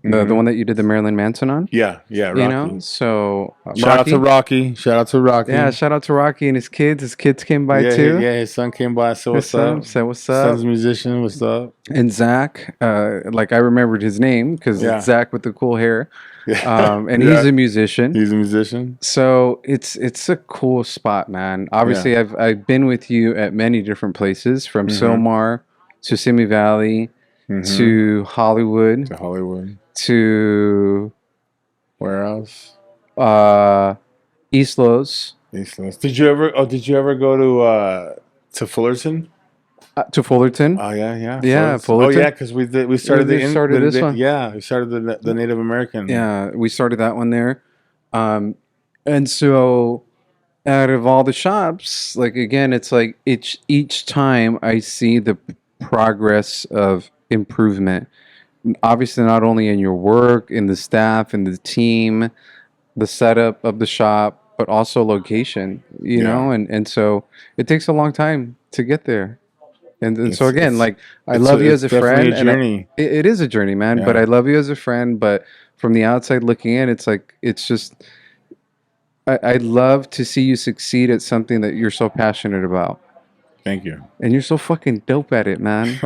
the one that you did the Marilyn Manson on. Yeah, Rocky. You know, so Shout out to Rocky. Shout out to Rocky. Yeah, shout out to Rocky and his kids. His kids came by too. Yeah, his son came by. So what's His son up? said, "What's up?" Son's a musician. What's up? And Zach, like I remembered his name because Yeah. it's Zach with the cool hair, Yeah. and Yeah. he's a musician. He's a musician. So it's a cool spot, man. Obviously, I've been with you at many different places, from Silmar to Simi Valley to Hollywood To Hollywood. to Where else? East Los East Los. Did you ever go to Fullerton? to Fullerton. Oh yeah. Yeah, Oh Fullerton. yeah, because we started We started this one. Yeah, we started the Native American. Yeah, we started that one there. And so out of all the shops, like again, it's like each time I see the progress of improvement. Obviously, not only in your work, in the staff, in the team, the setup of the shop, but also location, you know, and so it takes a long time to get there. And so again, like I love you as a friend. Definitely a journey. It is a journey, man. But Yeah. I love you as a friend. But from the outside looking in, it's like it's just I love to see you succeed at something that you're so passionate about. Thank you. And you're so fucking dope at it, man.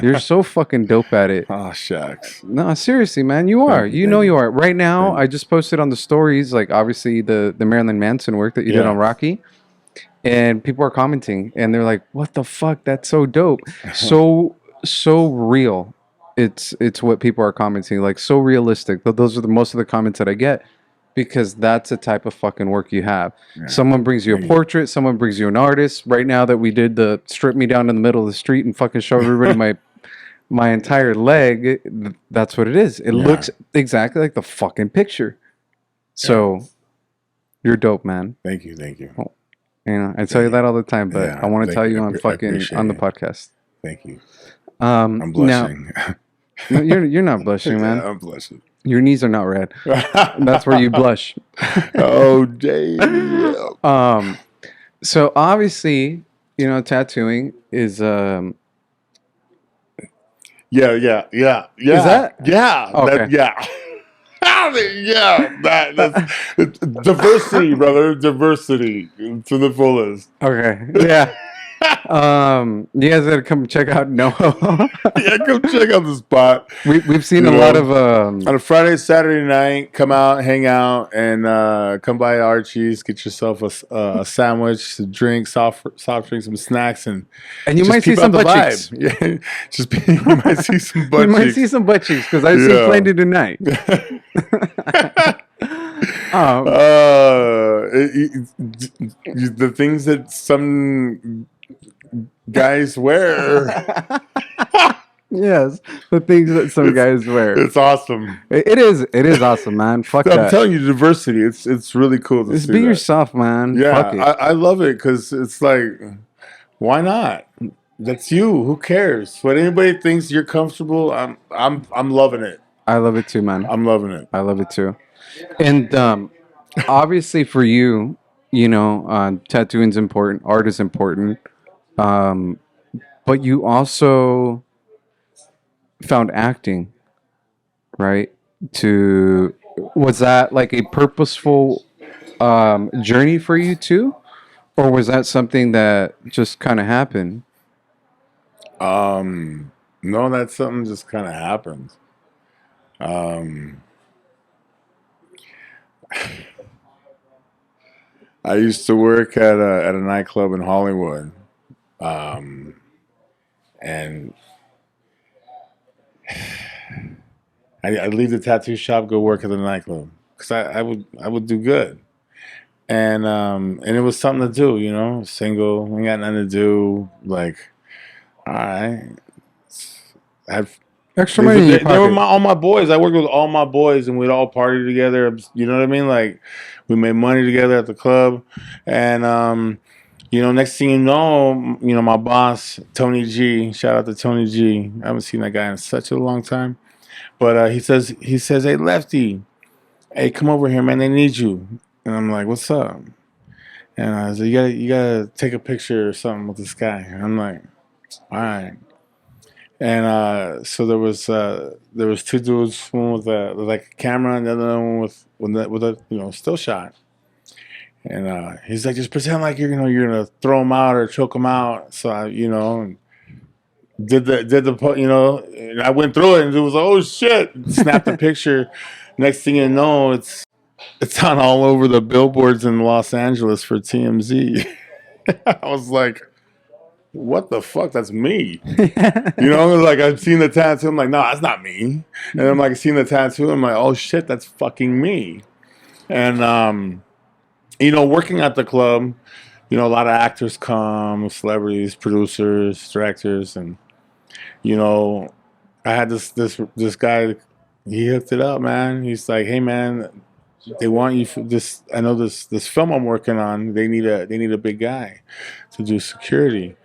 You're so fucking dope at it. Oh shucks. No, seriously, man, you are. You know you are. Right now, I just posted on the stories, like obviously the Marilyn Manson work that you did Yeah. on Rocky. And people are commenting and they're like, what the fuck? That's so dope. So real. It's what people are commenting, like so realistic. Those are most of the comments that I get, because that's the type of fucking work you have. Yeah. Someone brings you a portrait, someone brings you an artist. Right now that we did the strip me down in the middle of the street and fucking show everybody my entire leg, that's what it is. It looks exactly like the fucking picture. So you're dope, man. Thank you. You know, I tell you that all the time, but Yeah, I want to thank tell you. you I on appre- I fucking appreciate on the it. podcast. Thank you. I'm Now, blushing. no, you're not blushing, man. I'm blushing. Your knees are not red. That's where you blush. Oh damn. So obviously, you know, tattooing is Yeah. Is that? Yeah. Okay. Yeah. Yeah, that's diversity, brother. Diversity to the fullest. Okay. Yeah. You guys gotta come check out NoHo. Yeah, come check out the spot. We've seen You a lot know, of on a Friday, Saturday night, come out, hang out, and come by Archie's, get yourself a sandwich, a drink, soft drinks, some snacks, and and you just might see keep some out the butt cheeks. vibe. Yeah, you might see some butt You might cheeks. see some butt cheeks because I've seen Yeah. plenty tonight. The things that some guys wear. Yes, the things that some guys wear. It's awesome. It is awesome, man. Fuck I'm that. telling you, diversity. It's really cool to Just see be that. yourself, man. Fuck it. Yeah, I love it because it's like, why not? That's you. Who cares? What anybody thinks you're comfortable. I'm loving it. I love it too, man. I'm loving it. I love it too. And obviously for you, tattooing's important, art is important. But you also found acting, right? Was that like a purposeful journey for you too? Or was that something that just kind of happened? No, that's something just kind of happens. I used to work at a nightclub in Hollywood, and I'd leave the tattoo shop, go work at the nightclub because I would do good, and it was something to do, single, ain't got nothing to do, like, all right, have. Extra money in your They were pocket. all my boys. I worked with all my boys, and we'd all party together. You know what I mean? Like, we made money together at the club, and next thing you know, my boss Tony G. Shout out to Tony G. I haven't seen that guy in such a long time, but he says, "Hey, Lefty, hey, come over here, man. They need you." And I'm like, "What's up?" And I said, "You gotta take a picture or something with this guy." And I'm like, "All right." And so there was two dudes, one with a camera and the other one with a still shot. And he's like, just pretend like you're gonna throw him out or choke him out. So I and I went through it and it was like, oh shit, snapped the picture. Next thing you know, it's on all over the billboards in Los Angeles for TMZ. I was like, what the fuck? That's me. Like I've seen the tattoo. I'm like, no, that's not me. And I'm like, seeing the tattoo. I'm like, oh shit, that's fucking me. And working at the club, a lot of actors come, celebrities, producers, directors, and I had this guy. He hooked it up, man. He's like, hey, man, they want you for this. I know this film I'm working on. They need a big guy to do security.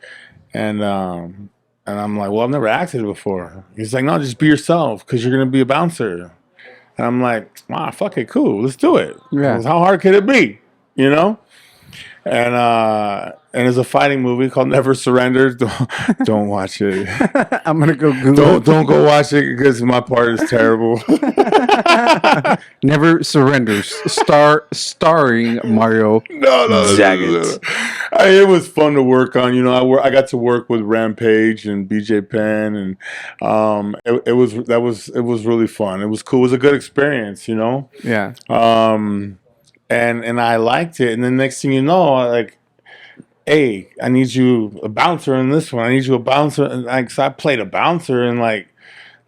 And I'm like, well, I've never acted before. He's like, no, just be yourself because you're gonna be a bouncer. And I'm like, wow, fuck it, cool, let's do it. Yeah. How hard could it be? And there's a fighting movie called Never Surrender. Don't watch it. I'm gonna go Google. Don't go watch it because my part is terrible. Never Surrenders. Starring Mario. No. It was fun to work on. I got to work with Rampage and BJ Penn, and it was really fun. It was cool. It was a good experience. Yeah. And I liked it. And then next thing you know, like, hey, I need you a bouncer in this one. I need you a bouncer. And so I played a bouncer in like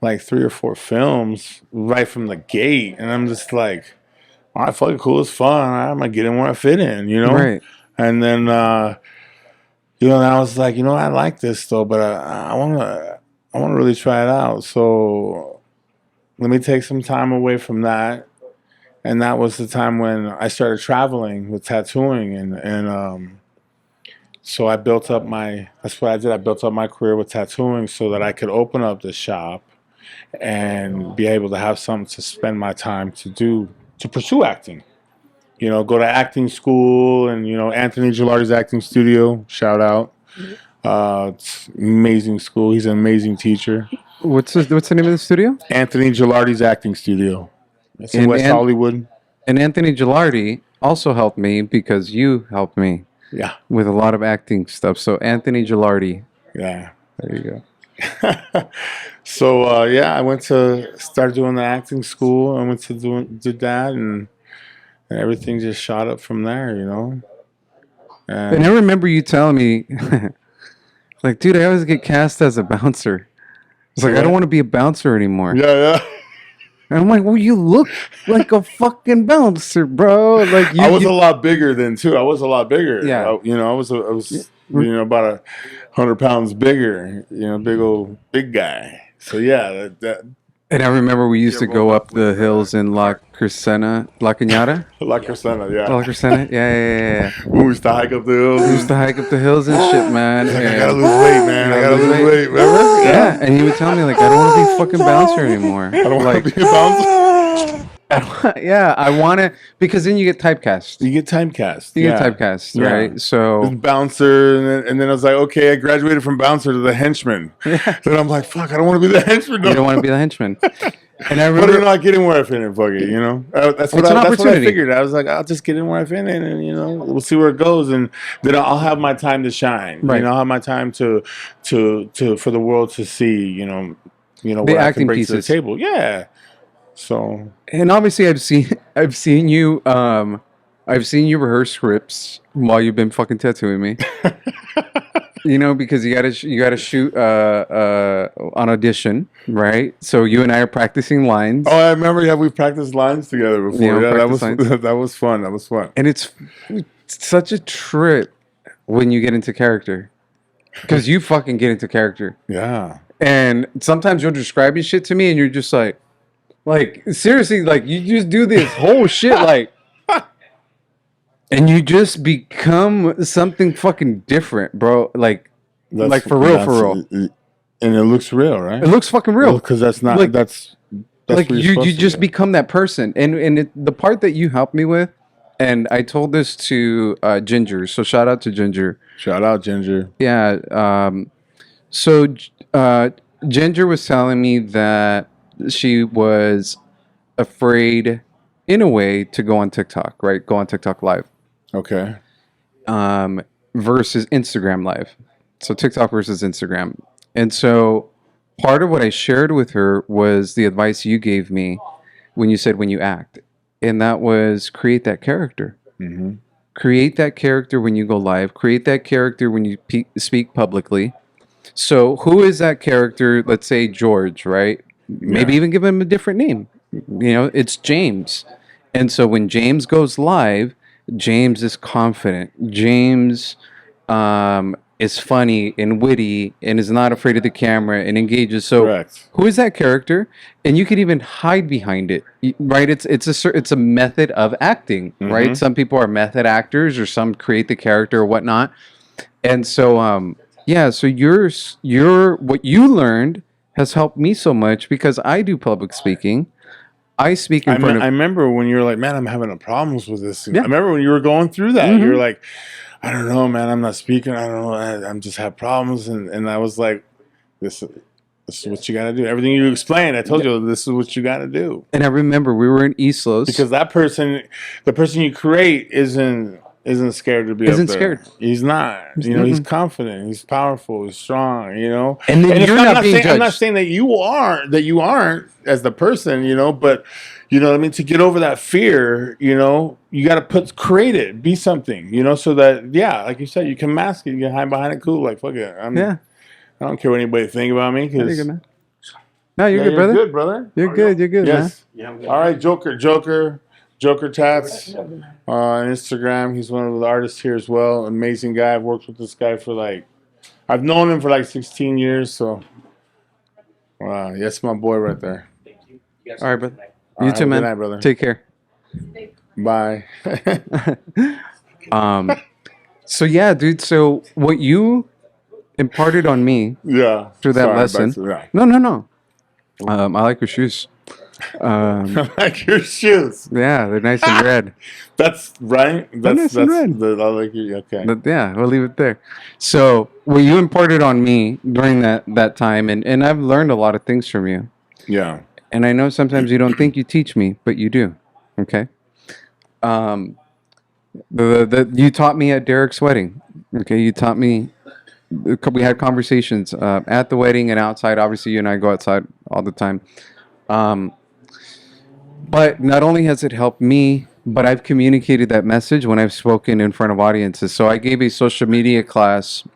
3 or 4 films right from the gate. And I'm just like, all right, fucking cool. It's fun. I'm going to get in where I fit in, Right. And then, and I was like, I like this though, but I want to really try it out. So let me take some time away from that. And that was the time when I started traveling with tattooing, and so I built up that's what I did. I built up my career with tattooing so that I could open up the shop and be able to have something to spend my time to pursue acting. Go to acting school, and Anthony Gilardi's acting studio. Shout out, it's amazing school. He's an amazing teacher. What's the name of the studio? Anthony Gilardi's acting studio. It's in West Hollywood. And Anthony Gilardi also helped me because you helped me. Yeah. With a lot of acting stuff. So Anthony Gilardi. Yeah. There you go. So I went to start doing the acting school. I went to did that, and everything just shot up from there, you know. And I remember you telling me, like, dude, I always get cast as a bouncer. It's like, I don't want to be a bouncer anymore. Yeah. And I'm like, well, you look like a fucking bouncer, bro. Like I was a lot bigger then too. I was a lot bigger. Yeah. I was about 100 pounds bigger. Big guy. So yeah, that And I remember we used to go up the hills in La Cañada. La Crescenta, yeah. La Crescenta? Yeah. We used to hike up the hills. We used to hike up the hills and shit, man. Like, I gotta lose weight, man. I gotta lose weight. Remember? Yeah. And he would tell me, like, I don't want to be a fucking bouncer anymore. I don't want to be a bouncer. I want to, because then you get typecast. You get typecast. You get typecast, right? So bouncer, and then I was like, okay, I graduated from bouncer to the henchman. Yeah. Then I'm like, fuck, I don't want to be the henchman. You don't want to be the henchman. And I remember, but you're not getting where I fit in. Fuck it, you know. That's what I figured. I was like, I'll just get in where I fit in, and we'll see where it goes, and then I'll have my time to shine. Right. I'll have my time to for the world to see. The what I acting can bring pieces to the table. Yeah. So. And obviously, I've seen you. I've seen you rehearse scripts while you've been fucking tattooing me. Because you gotta shoot on audition, right? So you and I are practicing lines. Oh, I remember. Yeah, we practiced lines together before. Yeah, that was fun. That was fun. And it's such a trip when you get into character, because you fucking get into character. Yeah. And sometimes you'll describe your shit to me, and you're just like seriously, like you just do this whole shit, like. And you just become something fucking different, bro. Like for real. And it looks real, right? It looks fucking real. Because that's not like, that's like you just become that person. And the part that you helped me with, and I told this to Ginger. So shout out to Ginger. Shout out Ginger. Yeah. So Ginger was telling me that she was afraid, in a way, to go on TikTok, right? Go on TikTok Live. Okay. Versus Instagram Live. So TikTok versus Instagram. And so part of what I shared with her was the advice you gave me when you said when you act. And that was create that character. Mm-hmm. Create that character when you go live. Create that character when you speak publicly. So who is that character? Let's say George, right? Maybe even give him a different name. It's James. And so when James goes live, James is confident. James is funny and witty and is not afraid of the camera and engages. So correct. Who is that character? And you could even hide behind it, right? It's a method of acting, mm-hmm. right? Some people are method actors, or some create the character or whatnot. And so so your what you learned has helped me so much, because I do public speaking. I speak in front of... I remember when you were like, man, I'm having problems with this. Yeah. I remember when you were going through that. Mm-hmm. You were like, I don't know, man. I'm not speaking. I don't know. I'm just have problems. And I was like, this is what you got to do. Everything you explained, I told you, this is what you got to do. And I remember we were in East Los. Because the person you create isn't scared to be up there. Scared. He's not. He's confident. He's powerful. He's strong. And then you're not being judged. I'm not saying that you aren't as the person. But you know what I mean. To get over that fear, you got to create it, be something. So that like you said, you can mask it. You can hide behind it. Cool. Like fuck it. I don't care what anybody think about me. You're good, man. No, you're good, brother. You're good, brother. You're good. You're good, yes. man. Yeah, all right, Joker Tats on Instagram. He's one of the artists here as well. Amazing guy. I've worked with this guy I've known him for 16 years. So, wow, that's my boy right there. Thank you. All right, brother. You too, man. Good night, brother. Take care. Bye. So yeah, dude. So what you imparted on me, through that lesson. No. I like your shoes. I like your shoes. Yeah, they're nice and red. That's right. That's and red. I like you. Okay. But yeah, we'll leave it there. So what you imparted on me during that time, and I've learned a lot of things from you. Yeah. And I know sometimes you don't think you teach me, but you do. Okay. You taught me at Derek's wedding. Okay, you taught me. We had conversations at the wedding and outside. Obviously, you and I go outside all the time. But not only has it helped me, but I've communicated that message when I've spoken in front of audiences. So I gave a social media class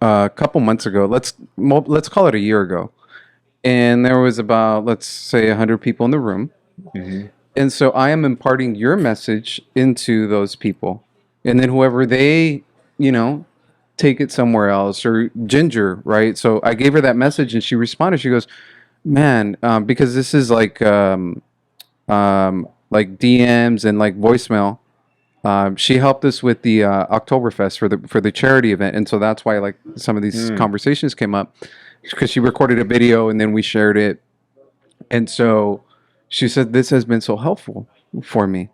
a couple months ago. Let's call it a year ago, and there was about, let's say, 100 people in the room. Mm-hmm. And so I am imparting your message into those people, and then whoever they, take it somewhere else. Or Ginger, right? So I gave her that message, and she responded. She goes, "Man, because this is like DMs and like voicemail." She helped us with the Oktoberfest for the charity event, and so that's why like some of these conversations came up, because she recorded a video and then we shared it, and so she said this has been so helpful for me,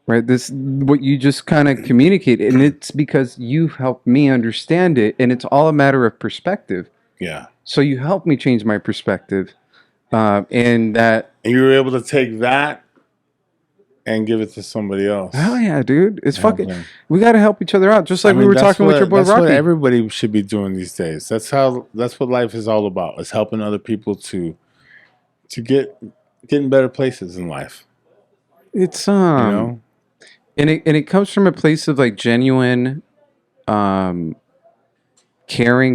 right? This what you just kind of communicate, and it's because you've helped me understand it, and it's all a matter of perspective. Yeah. So you helped me change my perspective, and you were able to take that and give it to somebody else. Hell yeah, dude! It's fucking. We got to help each other out, just like we were talking with your boy Rocky. That's what everybody should be doing these days. That's what life is all about. It's helping other people to get in better places in life. It's and it comes from a place of like genuine, caring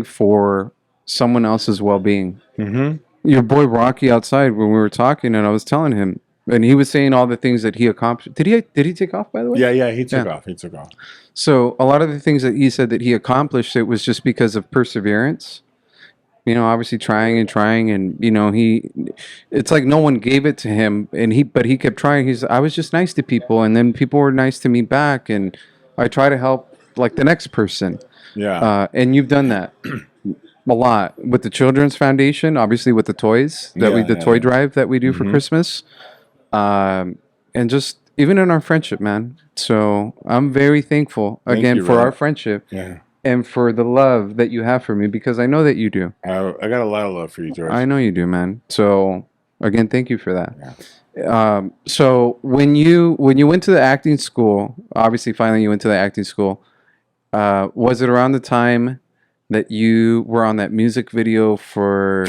for someone else's well-being. Mm-hmm. Your boy Rocky outside when we were talking, and I was telling him. And he was saying all the things that he accomplished. Did he take off, by the way? Yeah, he took off. He took off. So a lot of the things that he said that he accomplished, it was just because of perseverance. Obviously trying, and it's like no one gave it to him, but he kept trying. I was just nice to people, and then people were nice to me back, and I try to help like the next person. Yeah. And you've done that a lot with the Children's Foundation, obviously with the toys the toy drive that we do for Christmas. And just even in our friendship, man. So I'm very thankful again for our friendship and for the love that you have for me, because I know that you do. I got a lot of love for you, George. I know you do, man. So again, thank you for that. Yeah. So when you went to the acting school, obviously finally you went to the acting school, was it around the time that you were on that music video for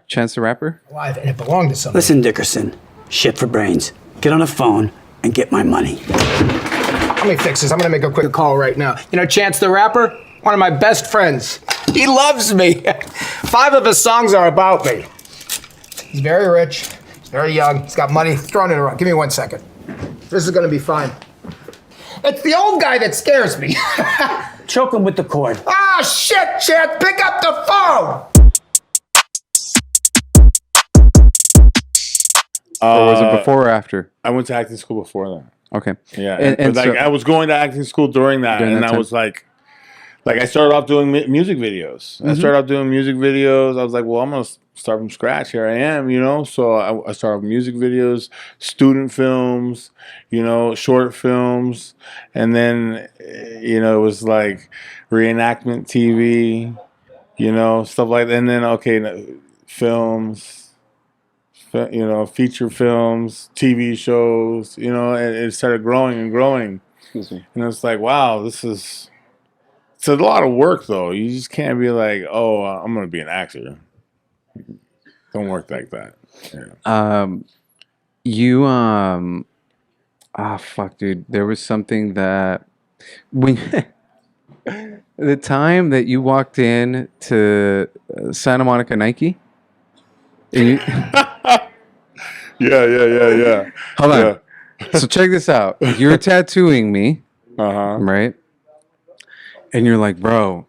Chance the Rapper? Live, and it belonged to somebody. Listen, Dickerson. Shit for brains. Get on the phone and get my money. Let me fix this. I'm gonna make a quick call right now. Chance the Rapper? One of my best friends. He loves me. 5 of his songs are about me. He's very rich. He's very young. He's got money. He's throwing it around. Give me 1 second. This is gonna be fine. It's the old guy that scares me. Choke him with the cord. Ah, shit, Chance. Pick up the phone. Or was it before or after? I went to acting school before that. Okay. Yeah, and so, I was going to acting school during that, and I was like I started off doing music videos. Mm-hmm. I started off doing music videos. I was like, well, I'm gonna start from scratch. Here I am, So I started with music videos, student films, short films, and then it was like reenactment TV, stuff like that. And then films. Feature films, TV shows, and it started growing and growing. Excuse me. And it's like, wow, it's a lot of work, though. You just can't be like, oh, I'm going to be an actor. Don't work like that. Yeah. Fuck, dude. There was something that when the time that you walked in to Santa Monica Nike. And Yeah. Hold on. So check this out. You're tattooing me, right? And you're like, bro,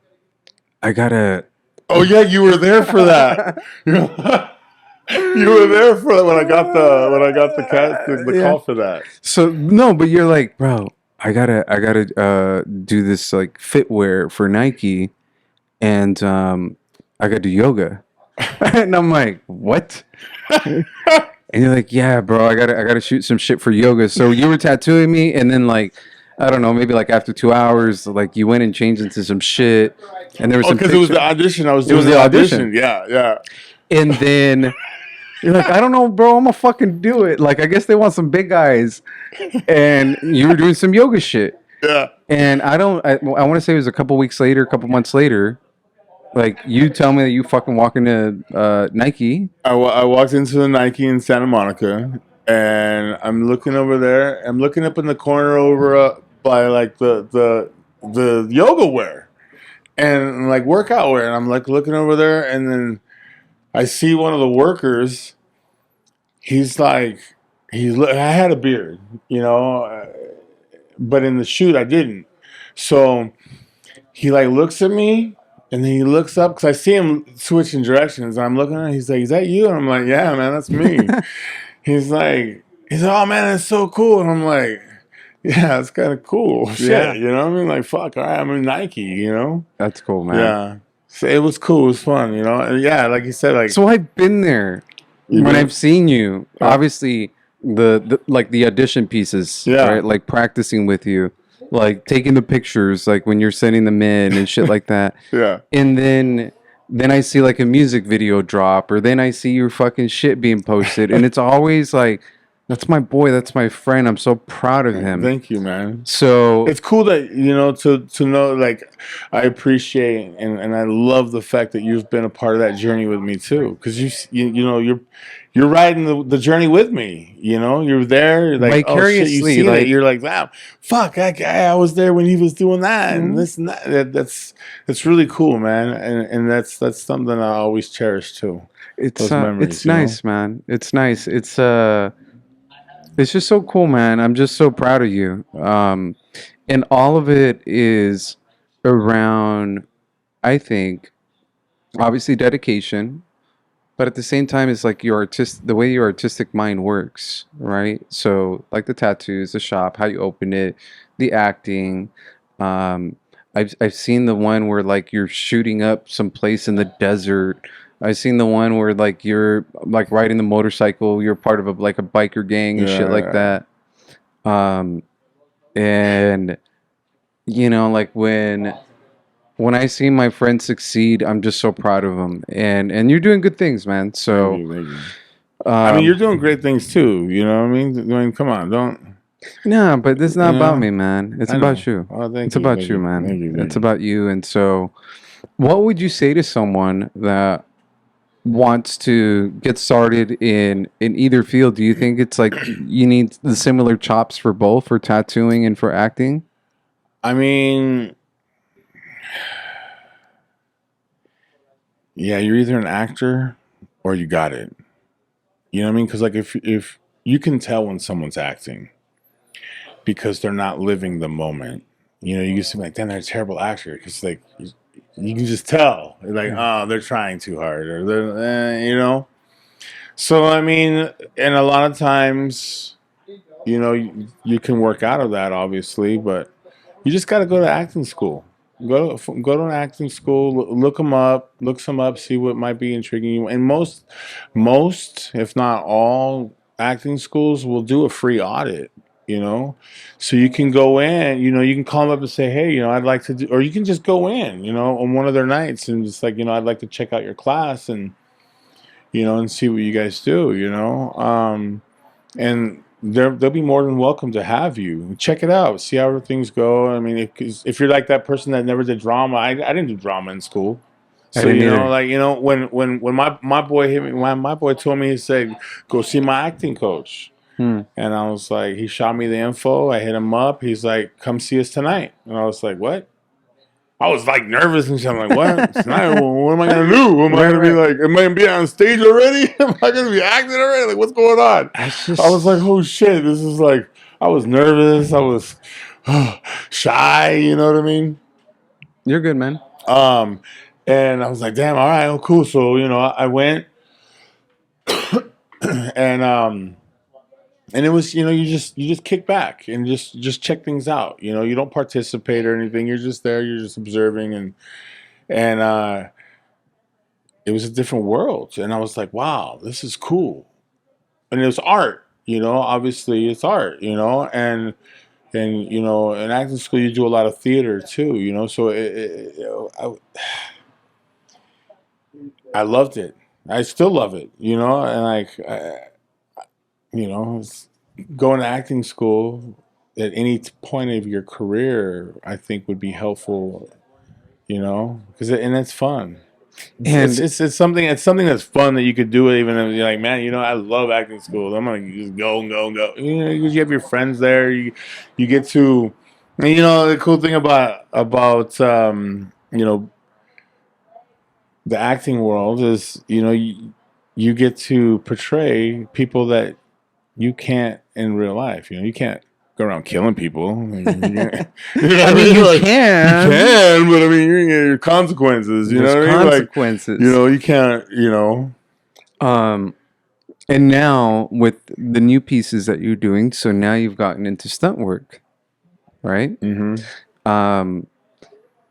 I gotta. Oh yeah, you were there for that. You were there for that when I got the call for that. So no, but you're like, bro, I gotta do this like fitwear for Nike, and I gotta do yoga. And I'm like, what? And you're like, yeah, bro, I gotta shoot some shit for yoga. So you were tattooing me, and then like, I don't know, maybe like after 2 hours, like you went and changed into some shit, and there was some. Because it was the audition. It was the audition. Yeah. And then You're like, I don't know, bro. I'm gonna fucking do it. Like, I guess they want some big guys, and you were doing some yoga shit. Yeah. And I want to say it was a couple weeks later, a couple months later. Like, you tell me that you fucking walk into Nike. I walked into the Nike in Santa Monica, and I'm looking over there. I'm looking up in the corner over by like the yoga wear and like workout wear, and I'm like looking over there, and then I see one of the workers. He's like, I had a beard, but in the shoot I didn't. So he like looks at me. And then he looks up because I see him switching directions. And I'm looking at him. He's like, "Is that you?" And I'm like, "Yeah, man, that's me." he's like, "Oh man, that's so cool." And I'm like, "Yeah, it's kind of cool." Shit, Yeah. you know what I mean? Like, fuck, all right, I'm in Nike, That's cool, man. Yeah. So it was cool. It was fun, And yeah, like you said, like. So I've been there when I've seen you. Obviously, the like the audition pieces, Yeah. right? Like practicing with you, like taking the pictures, like when you're sending them in and shit like that. Yeah. And then I see like a music video drop, or then I see your fucking shit being posted, and it's always like, that's my boy, that's my friend. I'm so proud of him. Thank you, man. So It's cool that to know, like, I appreciate and I love the fact that you've been a part of that journey with me too, because you're riding the journey with me. You're there, you're like, oh shit, you Vicariously, see like- that, you're like, wow, fuck, that guy, I was there when he was doing that and this and that. That's really cool, man, and that's something I always cherish too. it's Those memories, it's nice, man. It's nice. It's just so cool, man. I'm just so proud of you. And all of it is around, I think, obviously dedication, but at the same time, it's like the way your artistic mind works, right? So, like the tattoos, the shop, how you open it, the acting. I've seen the one where like you're shooting up someplace in the desert. I've seen the one where like you're like riding the motorcycle. You're part of a biker gang and shit like that. And like when I see my friends succeed, I'm just so proud of them. And you're doing good things, man. So Thank you. I mean, you're doing great things too. You know what I mean? Come on, don't. no, but this is not You about know? me, man. It's I about know. you. Oh, thank It's you, about thank you, you, man. thank you, thank It's you. about you. And so, what would you say to someone that wants to get started in either field? Do you think it's like you need the similar chops for both, for tattooing and for acting? I mean, yeah, you're either an actor or you got it. You know what I mean? Because like if you can tell when someone's acting because they're not living the moment. You used to be like, damn, they're a terrible actor because like you can just tell, like, oh, they're trying too hard, or they're. So I mean, and a lot of times, you can work out of that, obviously, but you just got to go to acting school. Go to an acting school. Look them up. Look some up. See what might be intriguing you. And most, if not all, acting schools will do a free audit. So you can go in. You can call them up and say, hey, I'd like to do, or you can just go in. On one of their nights and just like, I'd like to check out your class and and see what you guys do. And they'll be more than welcome to have you. Check it out. See how things go. I mean, if you're like that person that never did drama, I didn't do drama in school. So when my boy hit me, when my boy told me, he said, "Go see my acting coach." And I was like, he shot me the info. I hit him up. He's like, "Come see us tonight." And I was like, "What?" I was like nervous and shit. I'm like, "What? Tonight? What am I gonna do? Am I gonna be like? Am I gonna be on stage already? Am I gonna be acting already? Like, what's going on?" I was like, "Oh shit! This is like." I was nervous. I was shy. You know what I mean? You're good, man. And I was like, "Damn, all right, oh, cool." So I went, and it was you just kick back and just check things out. You don't participate or anything. You're just there. You're just observing and it was a different world. And I was like, wow, this is cool. And it was art. Obviously it's art. And in acting school you do a lot of theater too. So I loved it. I still love it, you know, and like, going to acting school at any point of your career, I think would be helpful, you know, and it's fun. And It's something that's fun that you could do even if you're like, man, you know, I love acting school. I'm gonna just go and go and go. You know, because you have your friends there. You get to, and, you know, the cool thing about the acting world is, you know, you get to portray people that you can't in real life. You know, you can't go around killing people. I mean, I mean, you can. You can, but I mean, you're gonna get your consequences. You There's know what I mean? consequences. Like, you know, you can't. You know. And now with the new pieces that you're doing, so now you've gotten into stunt work, right? Mm-hmm.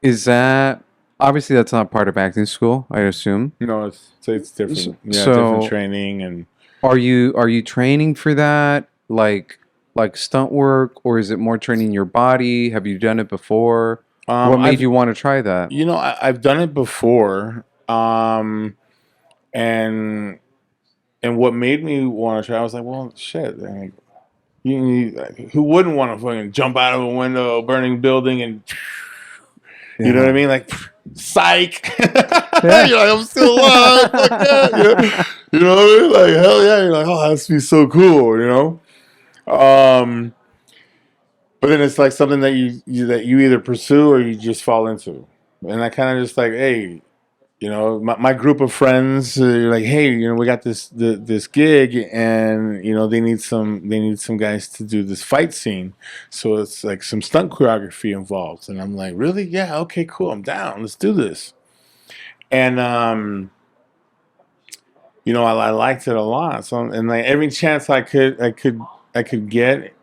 Is that obviously that's not part of acting school, I assume. No, it's different. Yeah, So- different training and. Are you training for that, like stunt work, or is it more training your body? Have you done it before? What made you want to try that? You know, I've done it before, and what made me want to try, I was like, well, shit. I mean, who wouldn't want to fucking jump out of a window, burning building, and you know what I mean? Like, psych. Yeah. You're like, I'm still alive. Fuck yeah. You know what I mean? Like, hell yeah. You're like, oh, that must be so cool. You know. But then it's like something that you either pursue or you just fall into, and I kind of just like, hey, you know, my group of friends are like, hey, you know, we got this gig, and you know, they need some guys to do this fight scene, so it's like some stunt choreography involved, and I'm like, really? Yeah, okay, cool, I'm down. Let's do this. And you know, I liked it a lot. So, and like every chance I could get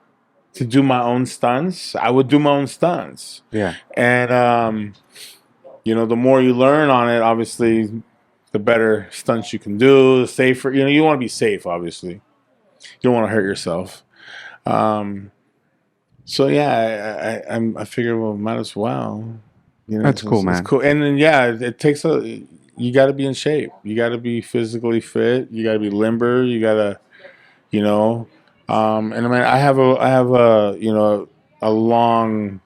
to do my own stunts, I would do my own stunts. Yeah. And you know, the more you learn on it, obviously, the better stunts you can do, the safer. You know, you want to be safe, obviously. You don't want to hurt yourself. So yeah, I figured, well, might as well. You know, That's cool, man. It's cool, and then yeah, it takes a. You got to be in shape. You got to be physically fit. You got to be limber. You got to, you know, and I mean, I have a you know, a long,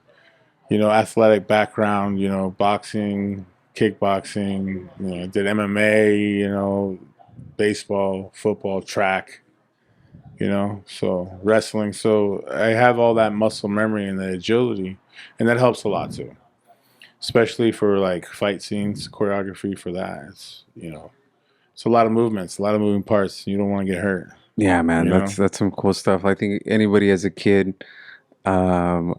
you know, athletic background. You know, boxing, kickboxing. You know, I did MMA. You know, baseball, football, track. You know, so wrestling. So I have all that muscle memory and the agility, and that helps a lot too. Especially for like fight scenes, choreography for that. It's, you know, it's a lot of movements, a lot of moving parts. You don't want to get hurt. Yeah, man, You that's some cool stuff. I think anybody as a kid, um,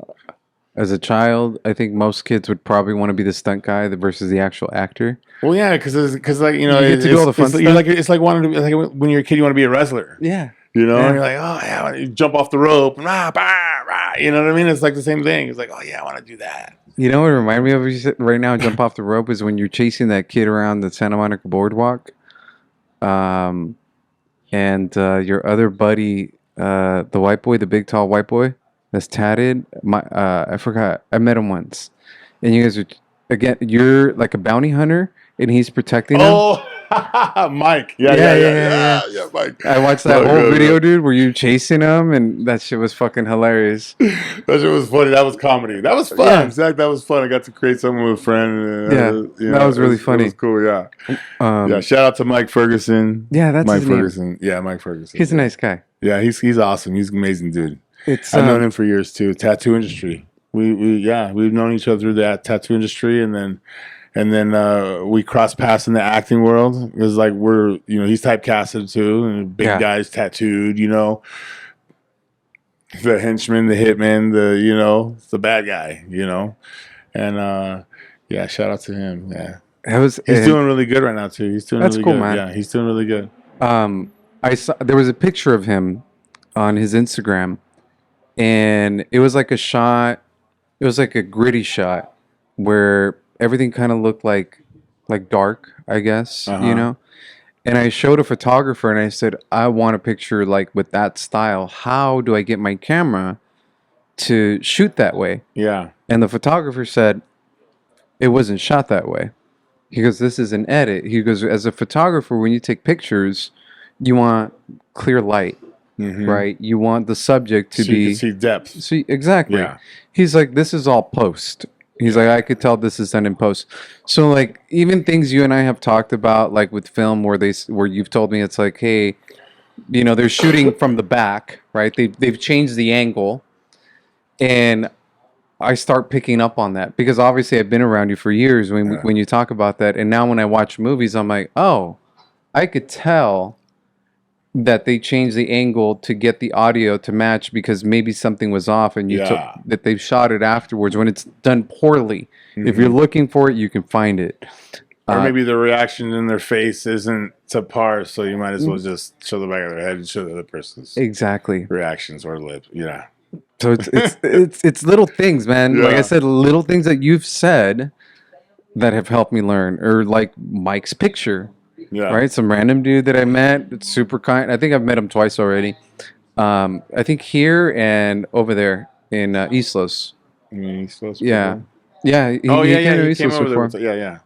as a child, I think most kids would probably want to be the stunt guy versus the actual actor. Well, yeah, because like, you know, You get to do all the fun stuff. It's like wanting to be, like when you're a kid, you want to be a wrestler. Yeah. You know, Yeah. and you're like, oh yeah, you jump off the rope, rah, bah, rah. You know what I mean? It's like the same thing. It's like, oh yeah, I want to do that. You know what remind me of right now, jump off the rope, is when you're chasing that kid around the Santa Monica boardwalk. And your other buddy, the white boy, the big tall white boy that's tatted. I forgot. I met him once, and you guys are again. You're like a bounty hunter, and he's protecting him. Oh, Mike. Yeah, Mike. I watched that whole video, dude, where you chasing him, and that shit was fucking hilarious. That shit was funny. That was comedy. That was fun. Yeah. Zach, that was fun. I got to create something with a friend. Yeah, you that was really funny. It was cool. Yeah. Um, Yeah. Shout out to Mike Ferguson. Yeah, that's Mike his name. Ferguson. Yeah, Mike Ferguson. He's a nice guy. Yeah, he's awesome. He's an amazing dude. It's I've known him for years too. Tattoo industry. We've known each other through that tattoo industry, and then we crossed paths in the acting world. It was like he's typecasted too, and big guys tattooed. You know, the henchman, the hitman, the bad guy. You know, and yeah, shout out to him. Yeah, he's doing really good right now too. He's doing That's really cool, good. man. Yeah, he's doing really good. I saw there was a picture of him on his Instagram, and it was like a shot. It was like a gritty shot where everything kind of looked like dark, I guess, you know. And I showed a photographer, and I said, I want a picture like with that style. How do I get my camera to shoot that way? Yeah. And the photographer said it wasn't shot that way. He goes, this is an edit. He goes, as a photographer, when you take pictures, you want clear light, right? You want the subject to so you be can see depth. see exactly. Yeah. He's like, this is all post. He's like, I could tell this is done in post. So like, even things you and I have talked about, like with film, where you've told me it's like, hey, you know, they're shooting from the back, right? They've changed the angle, and I start picking up on that because obviously I've been around you for years when you talk about that, and now when I watch movies, I'm like, oh, I could tell that they changed the angle to get the audio to match because maybe something was off, and that they've shot it afterwards when it's done poorly. If you're looking for it, you can find it. Or maybe the reaction in their face isn't to par, so you might as well just show the back of their head and show the other person's Exactly. reactions or lips. Yeah. So it's little things, man. Like I said, little things that you've said that have helped me learn. Or like Mike's picture. Yeah. Right? Some random dude that I met. It's super kind. I think I've met him twice already. I think here and over there in East Los. East Los Yeah. before? Yeah. He He came over there. Yeah.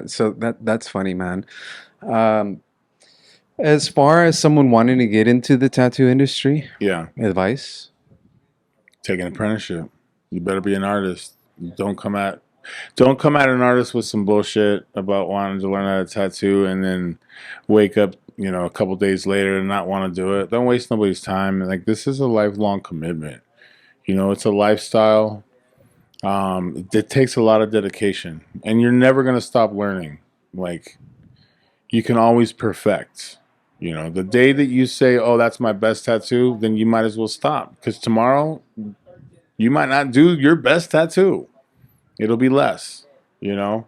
So that's funny, man. As far as someone wanting to get into the tattoo industry, Yeah. advice? Take an apprenticeship. You better be an artist. Don't come at an artist with some bullshit about wanting to learn how to tattoo and then wake up, you know, a couple days later and not want to do it. Don't waste nobody's time. Like, this is a lifelong commitment. You know, it's a lifestyle. It takes a lot of dedication, and you're never going to stop learning. Like, you can always perfect. You know, the day that you say, oh, that's my best tattoo, then you might as well stop, because tomorrow you might not do your best tattoo. It'll be less, you know?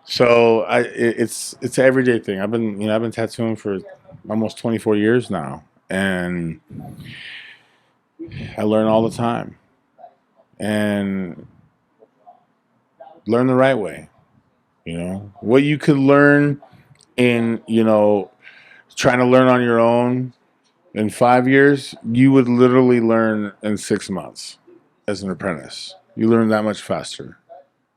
So it's an everyday thing. I've been tattooing for almost 24 years now, and I learn all the time, and learn the right way. You know, what you could learn in, you know, trying to learn on your own in 5 years, you would literally learn in 6 months as an apprentice. You learn that much faster.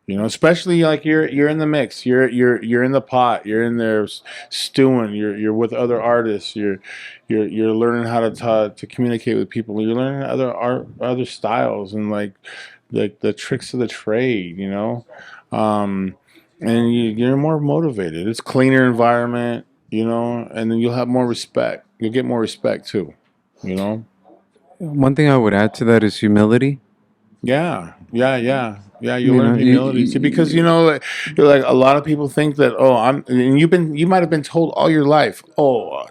You know, especially like you're in the mix, you're in the pot, you're in there stewing, you're with other artists, you're learning how to communicate with people, you're learning other styles and like the tricks of the trade, you know, and you're more motivated. It's cleaner environment, you know, and then you'll have more respect. You'll get more respect too, you know. One thing I would add to that is humility. Yeah. You learn humility too, because you know, like a lot of people think that and you might have been told all your life, oh,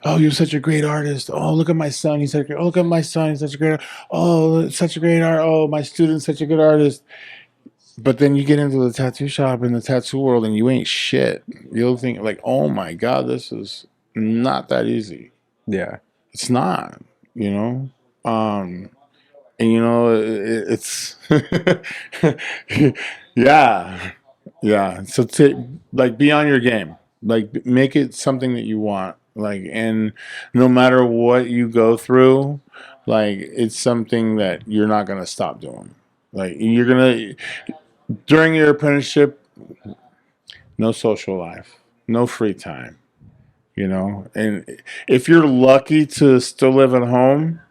you're such a great artist. Oh, look at my son, he's such a great. Oh, look at my son, he's such a great. Oh, such a great art. Oh, my student's such a good artist. But then you get into the tattoo shop in the tattoo world, and you ain't shit. You'll think like, oh my god, this is not that easy. Yeah, it's not. You know. And you know, it's yeah. So like, be on your game. Like, make it something that you want. Like, and no matter what you go through, like, it's something that you're not gonna stop doing. Like, you're gonna during your apprenticeship, no social life, no free time. You know, and if you're lucky to still live at home,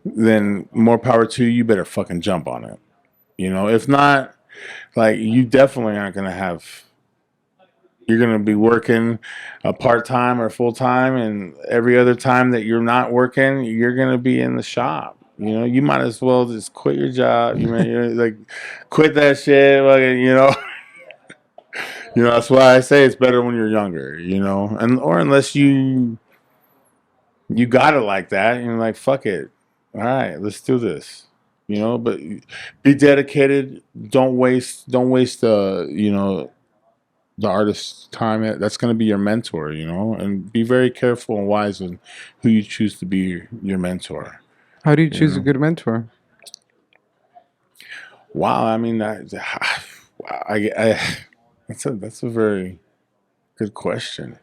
then more power to you. You better fucking jump on it. You know, if not, like, you definitely aren't gonna have. You're gonna be working a part-time or full-time, and every other time that you're not working, you're gonna be in the shop. You know, you might as well just quit your job. Like, quit that shit. You know. You know, that's why I say it's better when you're younger. You know, or unless you got it like that, and you're like, fuck it. All right, let's do this. You know, but be dedicated. Don't waste you know, the artist's time. That's going to be your mentor, you know, and be very careful and wise in who you choose to be your mentor. How do you choose a good mentor? Wow, I mean, that's a very good question.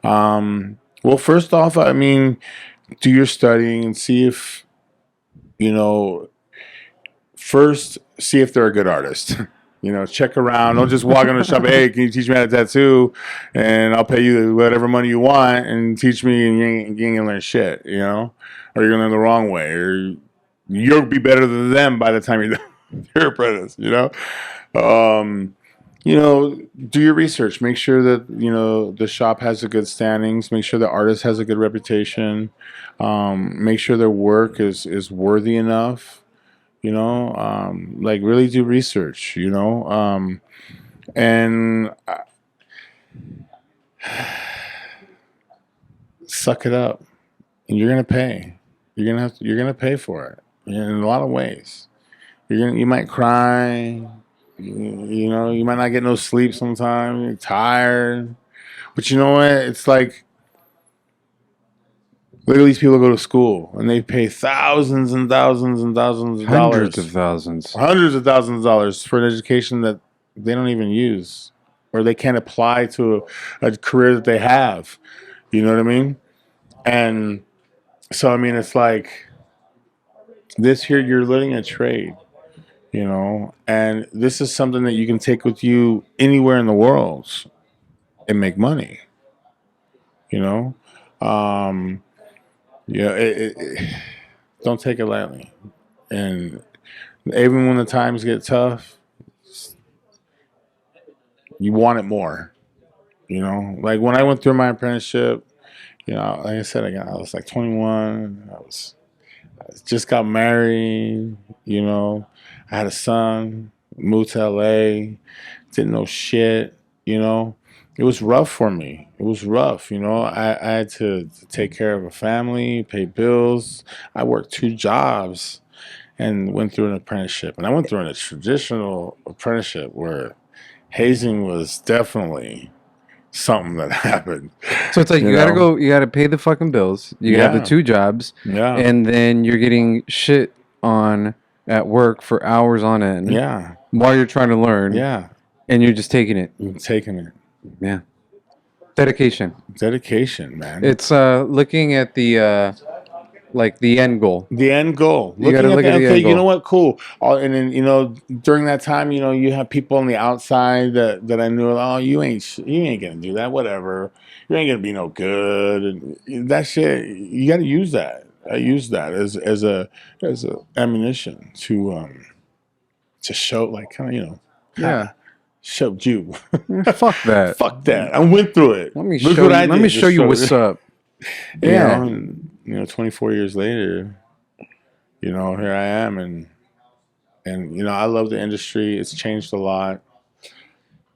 Well, first off, I mean, do your studying and see if, you know, first see if they're a good artist. You know, check around. Don't just walk into the shop. Hey, can you teach me how to tattoo? And I'll pay you whatever money you want and teach me, and you ain't gonna learn shit. You know, or you're gonna learn the wrong way, or you'll be better than them by the time you're done. You're apprentice. You know, do your research. Make sure that the shop has a good standings. Make sure the artist has a good reputation. Make sure their work is worthy enough. Like really do research, and suck it up. And you're gonna pay. You're gonna pay for it in a lot of ways. You might cry. You might not get no sleep sometimes. You're tired, but you know what? It's like. Look at these people go to school and they pay thousands and thousands and thousands of dollars. Hundreds of thousands of dollars for an education that they don't even use or they can't apply to a career that they have. You know what I mean? And so, I mean, it's like this here, you're learning a trade, and this is something that you can take with you anywhere in the world and make money, don't take it lightly. And even when the times get tough, you want it more. Like when I went through my apprenticeship, like I said, I was like 21. I just got married. I had a son. Moved to LA. Didn't know shit. It was rough for me. It was rough, I had to take care of a family, pay bills. I worked 2 jobs and went through an apprenticeship. And I went through a traditional apprenticeship where hazing was definitely something that happened. So it's like you gotta pay the fucking bills. You have the 2 jobs. Yeah. And then you're getting shit on at work for hours on end. Yeah. While you're trying to learn. Yeah. And you're just taking it. Yeah. Dedication, man. It's looking at the like the end goal. The end goal. You gotta look at the end goal. You know what? Cool. And then during that time, you have people on the outside that I knew. Oh, you ain't gonna do that. Whatever. You ain't gonna be no good. And that shit. You got to use that. I use that as a ammunition to show, like, kind of Yeah. Showed you. Fuck that. Fuck that. I went through it. Let me show you what's up. Yeah. 24 years later, here I am, and I love the industry. It's changed a lot.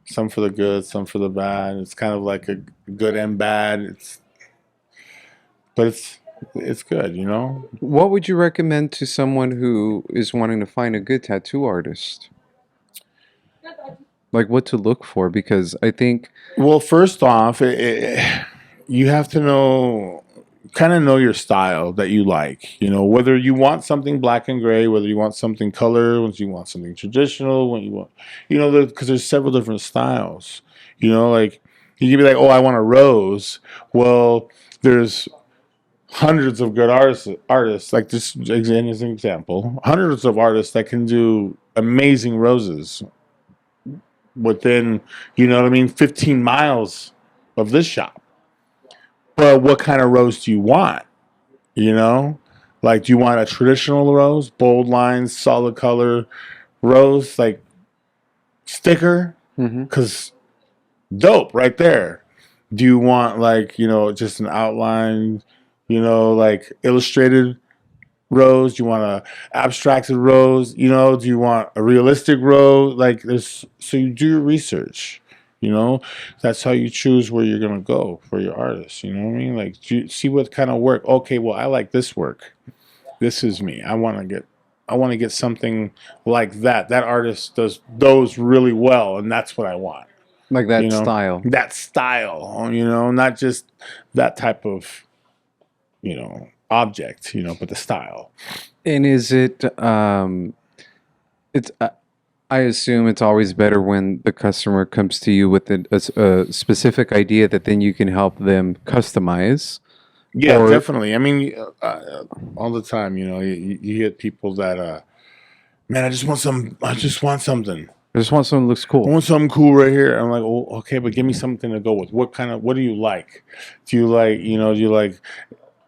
Some for the good, some for the bad. It's kind of like a good and bad. But it's good, What would you recommend to someone who is wanting to find a good tattoo artist? Like what to look for, because I think. Well, first off, you have to know your style that you like. Whether you want something black and gray, whether you want something color, whether you want something traditional, when you want, because there's several different styles. Like you can be like, oh, I want a rose. Well, there's hundreds of good artists. Like this as an example, hundreds of artists that can do amazing roses within, 15 miles of this shop. But what kind of rose do you want? Like, do you want a traditional rose, bold lines, solid color rose, like sticker? Because dope right there. Do you want like, just an outline, like illustrated rose? Do you want a abstracted rose? Do you want a realistic rose? Like so you do your research. That's how you choose where you're gonna go for your artist. You know what I mean? Like, you see what kind of work. Okay, well, I like this work. This is me. I want to get something like that. That artist does those really well, and that's what I want. Like that style. That style. Not just that type of, object. But the style. And is it? It's. I assume it's always better when the customer comes to you with a specific idea that then you can help them customize. Yeah, definitely. I mean, all the time, you get people that, man, I just want something. I just want something that looks I cool. want something cool right here. I'm like, oh, okay, but give me something to go with. What do you like? Do you like, do you like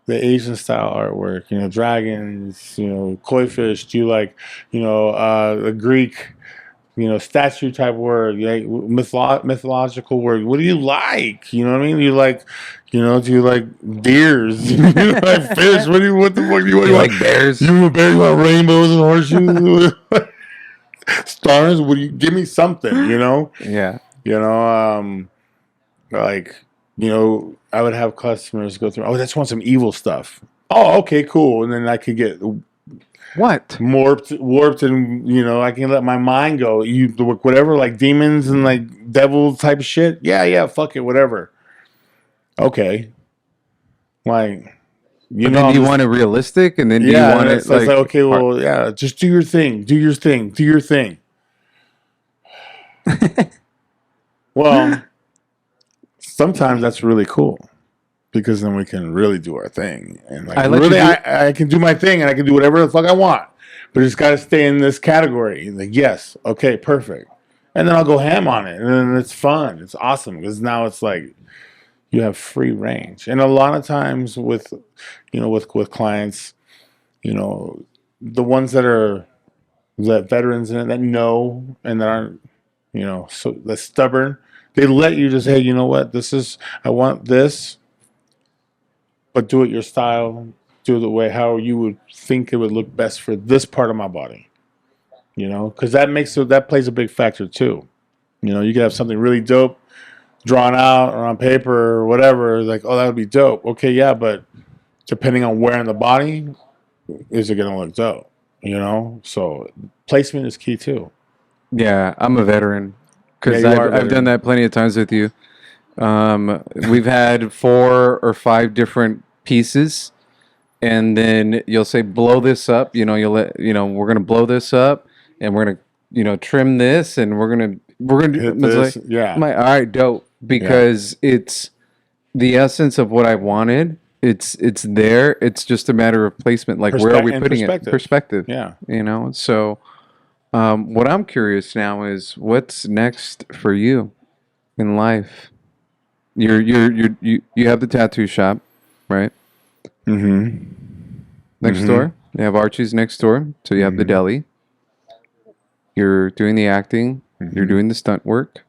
the Asian style artwork, dragons, koi fish? Do you like, the Greek, statue type word, like mythological word? What do you like? You know what I mean? Do you like, do you like deers? Do you like fish? What the fuck do you want? You like bears? You want bears? You want rainbows and horseshoes? Stars? Give me something? Yeah. Like, I would have customers go through, oh, I just want some evil stuff. Oh, okay, cool. And then I could get What? warped, and, I can let my mind go. Whatever, like demons and like devil type shit. Yeah, fuck it, whatever. Okay. Like, And then you want it realistic, and then do you want it it's like, okay, well, yeah, just do your thing. Well, sometimes that's really cool because then we can really do our thing. And like, I can do my thing and I can do whatever the fuck I want, but it's got to stay in this category. Like, yes, okay, perfect. And then I'll go ham on it, and then it's fun. It's awesome because now it's like you have free range. And a lot of times with clients, the ones that are veterans in it that know and that aren't, so that's stubborn. They let you just, hey, you know what? I want this, but do it your style. Do it the way how you would think it would look best for this part of my body. Because that plays a big factor too. You could have something really dope drawn out or on paper or whatever. Like, oh, that would be dope. Okay, yeah, but depending on where in the body, is it going to look dope? So placement is key too. Yeah, I'm a veteran because Yeah, you are a I've done that plenty of times with you. We've had 4 or 5 different pieces, and then you'll say, "Blow this up." We're gonna blow this up, and we're gonna, trim this, and we're gonna Hit this, yeah. I'm like, all right, dope, because it's the essence of what I wanted. It's there. It's just a matter of placement. Like, where are we putting it? Perspective. Yeah. So. What I'm curious now is what's next for you in life. You have the tattoo shop, right? Mm-hmm. Next door, you have Archie's next door. So you have the deli. You're doing the acting. You're doing the stunt work.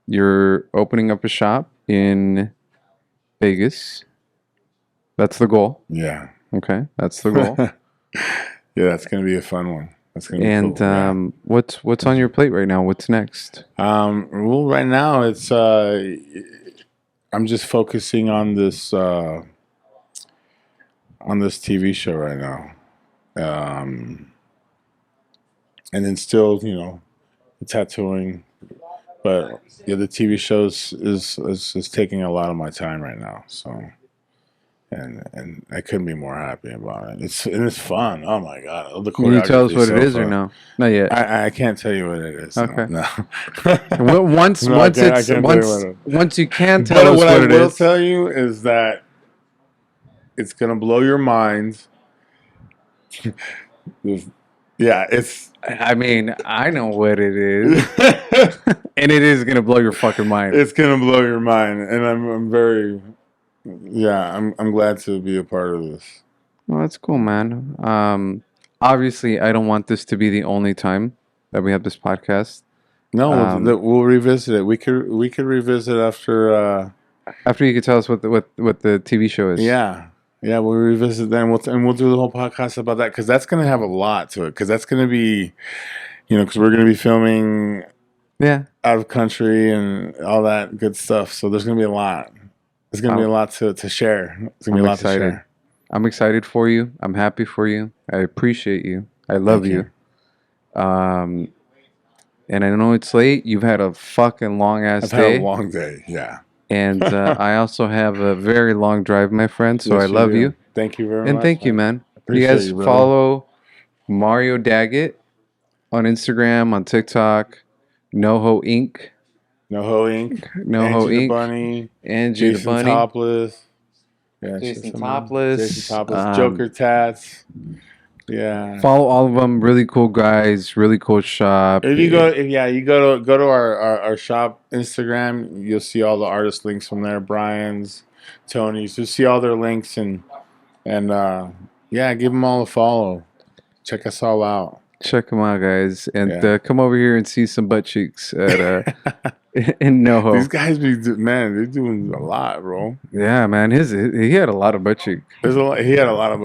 You're opening up a shop in Vegas. That's the goal. Yeah. Okay, that's the goal. Yeah, that's gonna be a fun one. That's gonna be And cool. Yeah. what's on your plate right now? What's next? Well, right now it's I'm just focusing on this TV show right now, and then still, tattooing. But yeah, the TV shows is taking a lot of my time right now. So. And I couldn't be more happy about it. It's fun. Oh my god! The Can you tell us choreography what so it is fun. or no? Not yet. I can't tell you what it is. Okay. No. Well, once No, I can't tell you what it is. once you can But tell us what what I it will is. tell you is that it's gonna blow your mind. Yeah, it's. I mean, I know what it is, and it is gonna blow your fucking mind. It's gonna blow your mind, and I'm very. Yeah, I'm glad to be a part of this. Well, that's cool, man. Obviously, I don't want this to be the only time that we have this podcast. No, we'll revisit it. We could revisit after. After you could tell us what the TV show is. Yeah, we'll revisit then. We'll do the whole podcast about that because that's gonna have a lot to it. Because that's gonna be, because we're gonna be filming. Yeah. Out of country and all that good stuff. So there's gonna be a lot. There's gonna be a lot to share. It's gonna be a lot excited. to share. I'm excited for you. I'm happy for you. I appreciate you. I love you. And I know it's late. You've had a fucking long ass day. I've had a long day. Yeah. And I also have a very long drive, my friend. So Yes, I love you. Thank you very much. And thank you, man. You Appreciate guys you, brother. follow Mario Daggett on Instagram, on TikTok, NoHo Inc. NoHo Inc. NoHo Angie the Inc. Bunny. Angie the Jason Bunny. Topless. Yeah, Jason Jason Topless. Topless. Joker Tats. Yeah. Follow all of them. Really cool guys. Really cool shop. If you go to our shop Instagram, you'll see all the artist links from there. Brian's, Tony's. You'll see all their links and yeah, give them all a follow. Check us all out. Check them out, guys, and Yeah. come over here and see some butt cheeks at in NoHo. These guys man, they're doing a lot, bro. Yeah, man. He had a lot of butt cheek. There's a lot. He had a lot of.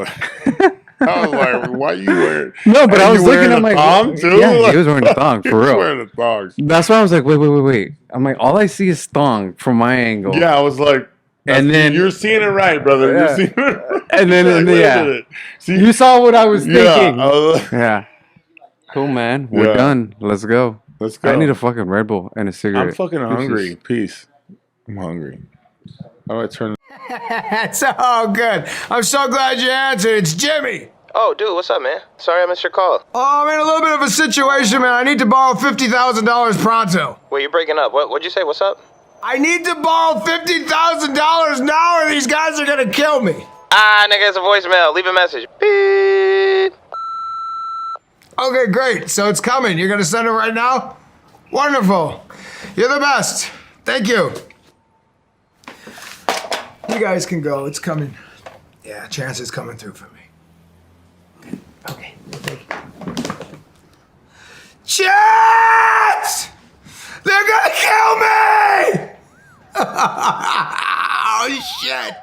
I was like, why you wearing? No, but and I was you looking wearing at a my thong too. Yeah, he was wearing a thong He for was real. wearing a thong. That's why I was like, wait. I'm like, all I see is thong from my angle. Yeah, I was like, And then- you're seeing it right, brother. Yeah. You're seeing it right. And then- Like, and wait a yeah. minute. See, You saw what I was thinking. yeah. Yeah. Cool, man. We're Yeah. done. Let's go. Let's go. I need a fucking Red Bull and a cigarette. I'm fucking Deuces. hungry. Peace. I'm hungry. How do I turn? It's all good. I'm so glad you answered. It's Jimmy. Oh, dude, what's up, man? Sorry I missed your call. Oh, I'm in a little bit of a situation, man. I need to borrow $50,000 pronto. Wait, you're breaking up. What'd you say? What's up? I need to borrow $50,000 now or these guys are gonna kill me. Ah, nigga, it's a voicemail. Leave a message. Beep. Okay, great. So it's coming. You're gonna send it right now? Wonderful. You're the best. Thank you. You guys can go. It's coming. Yeah, Chance is coming through for me. Okay. Chance! They're gonna kill me! Oh, shit.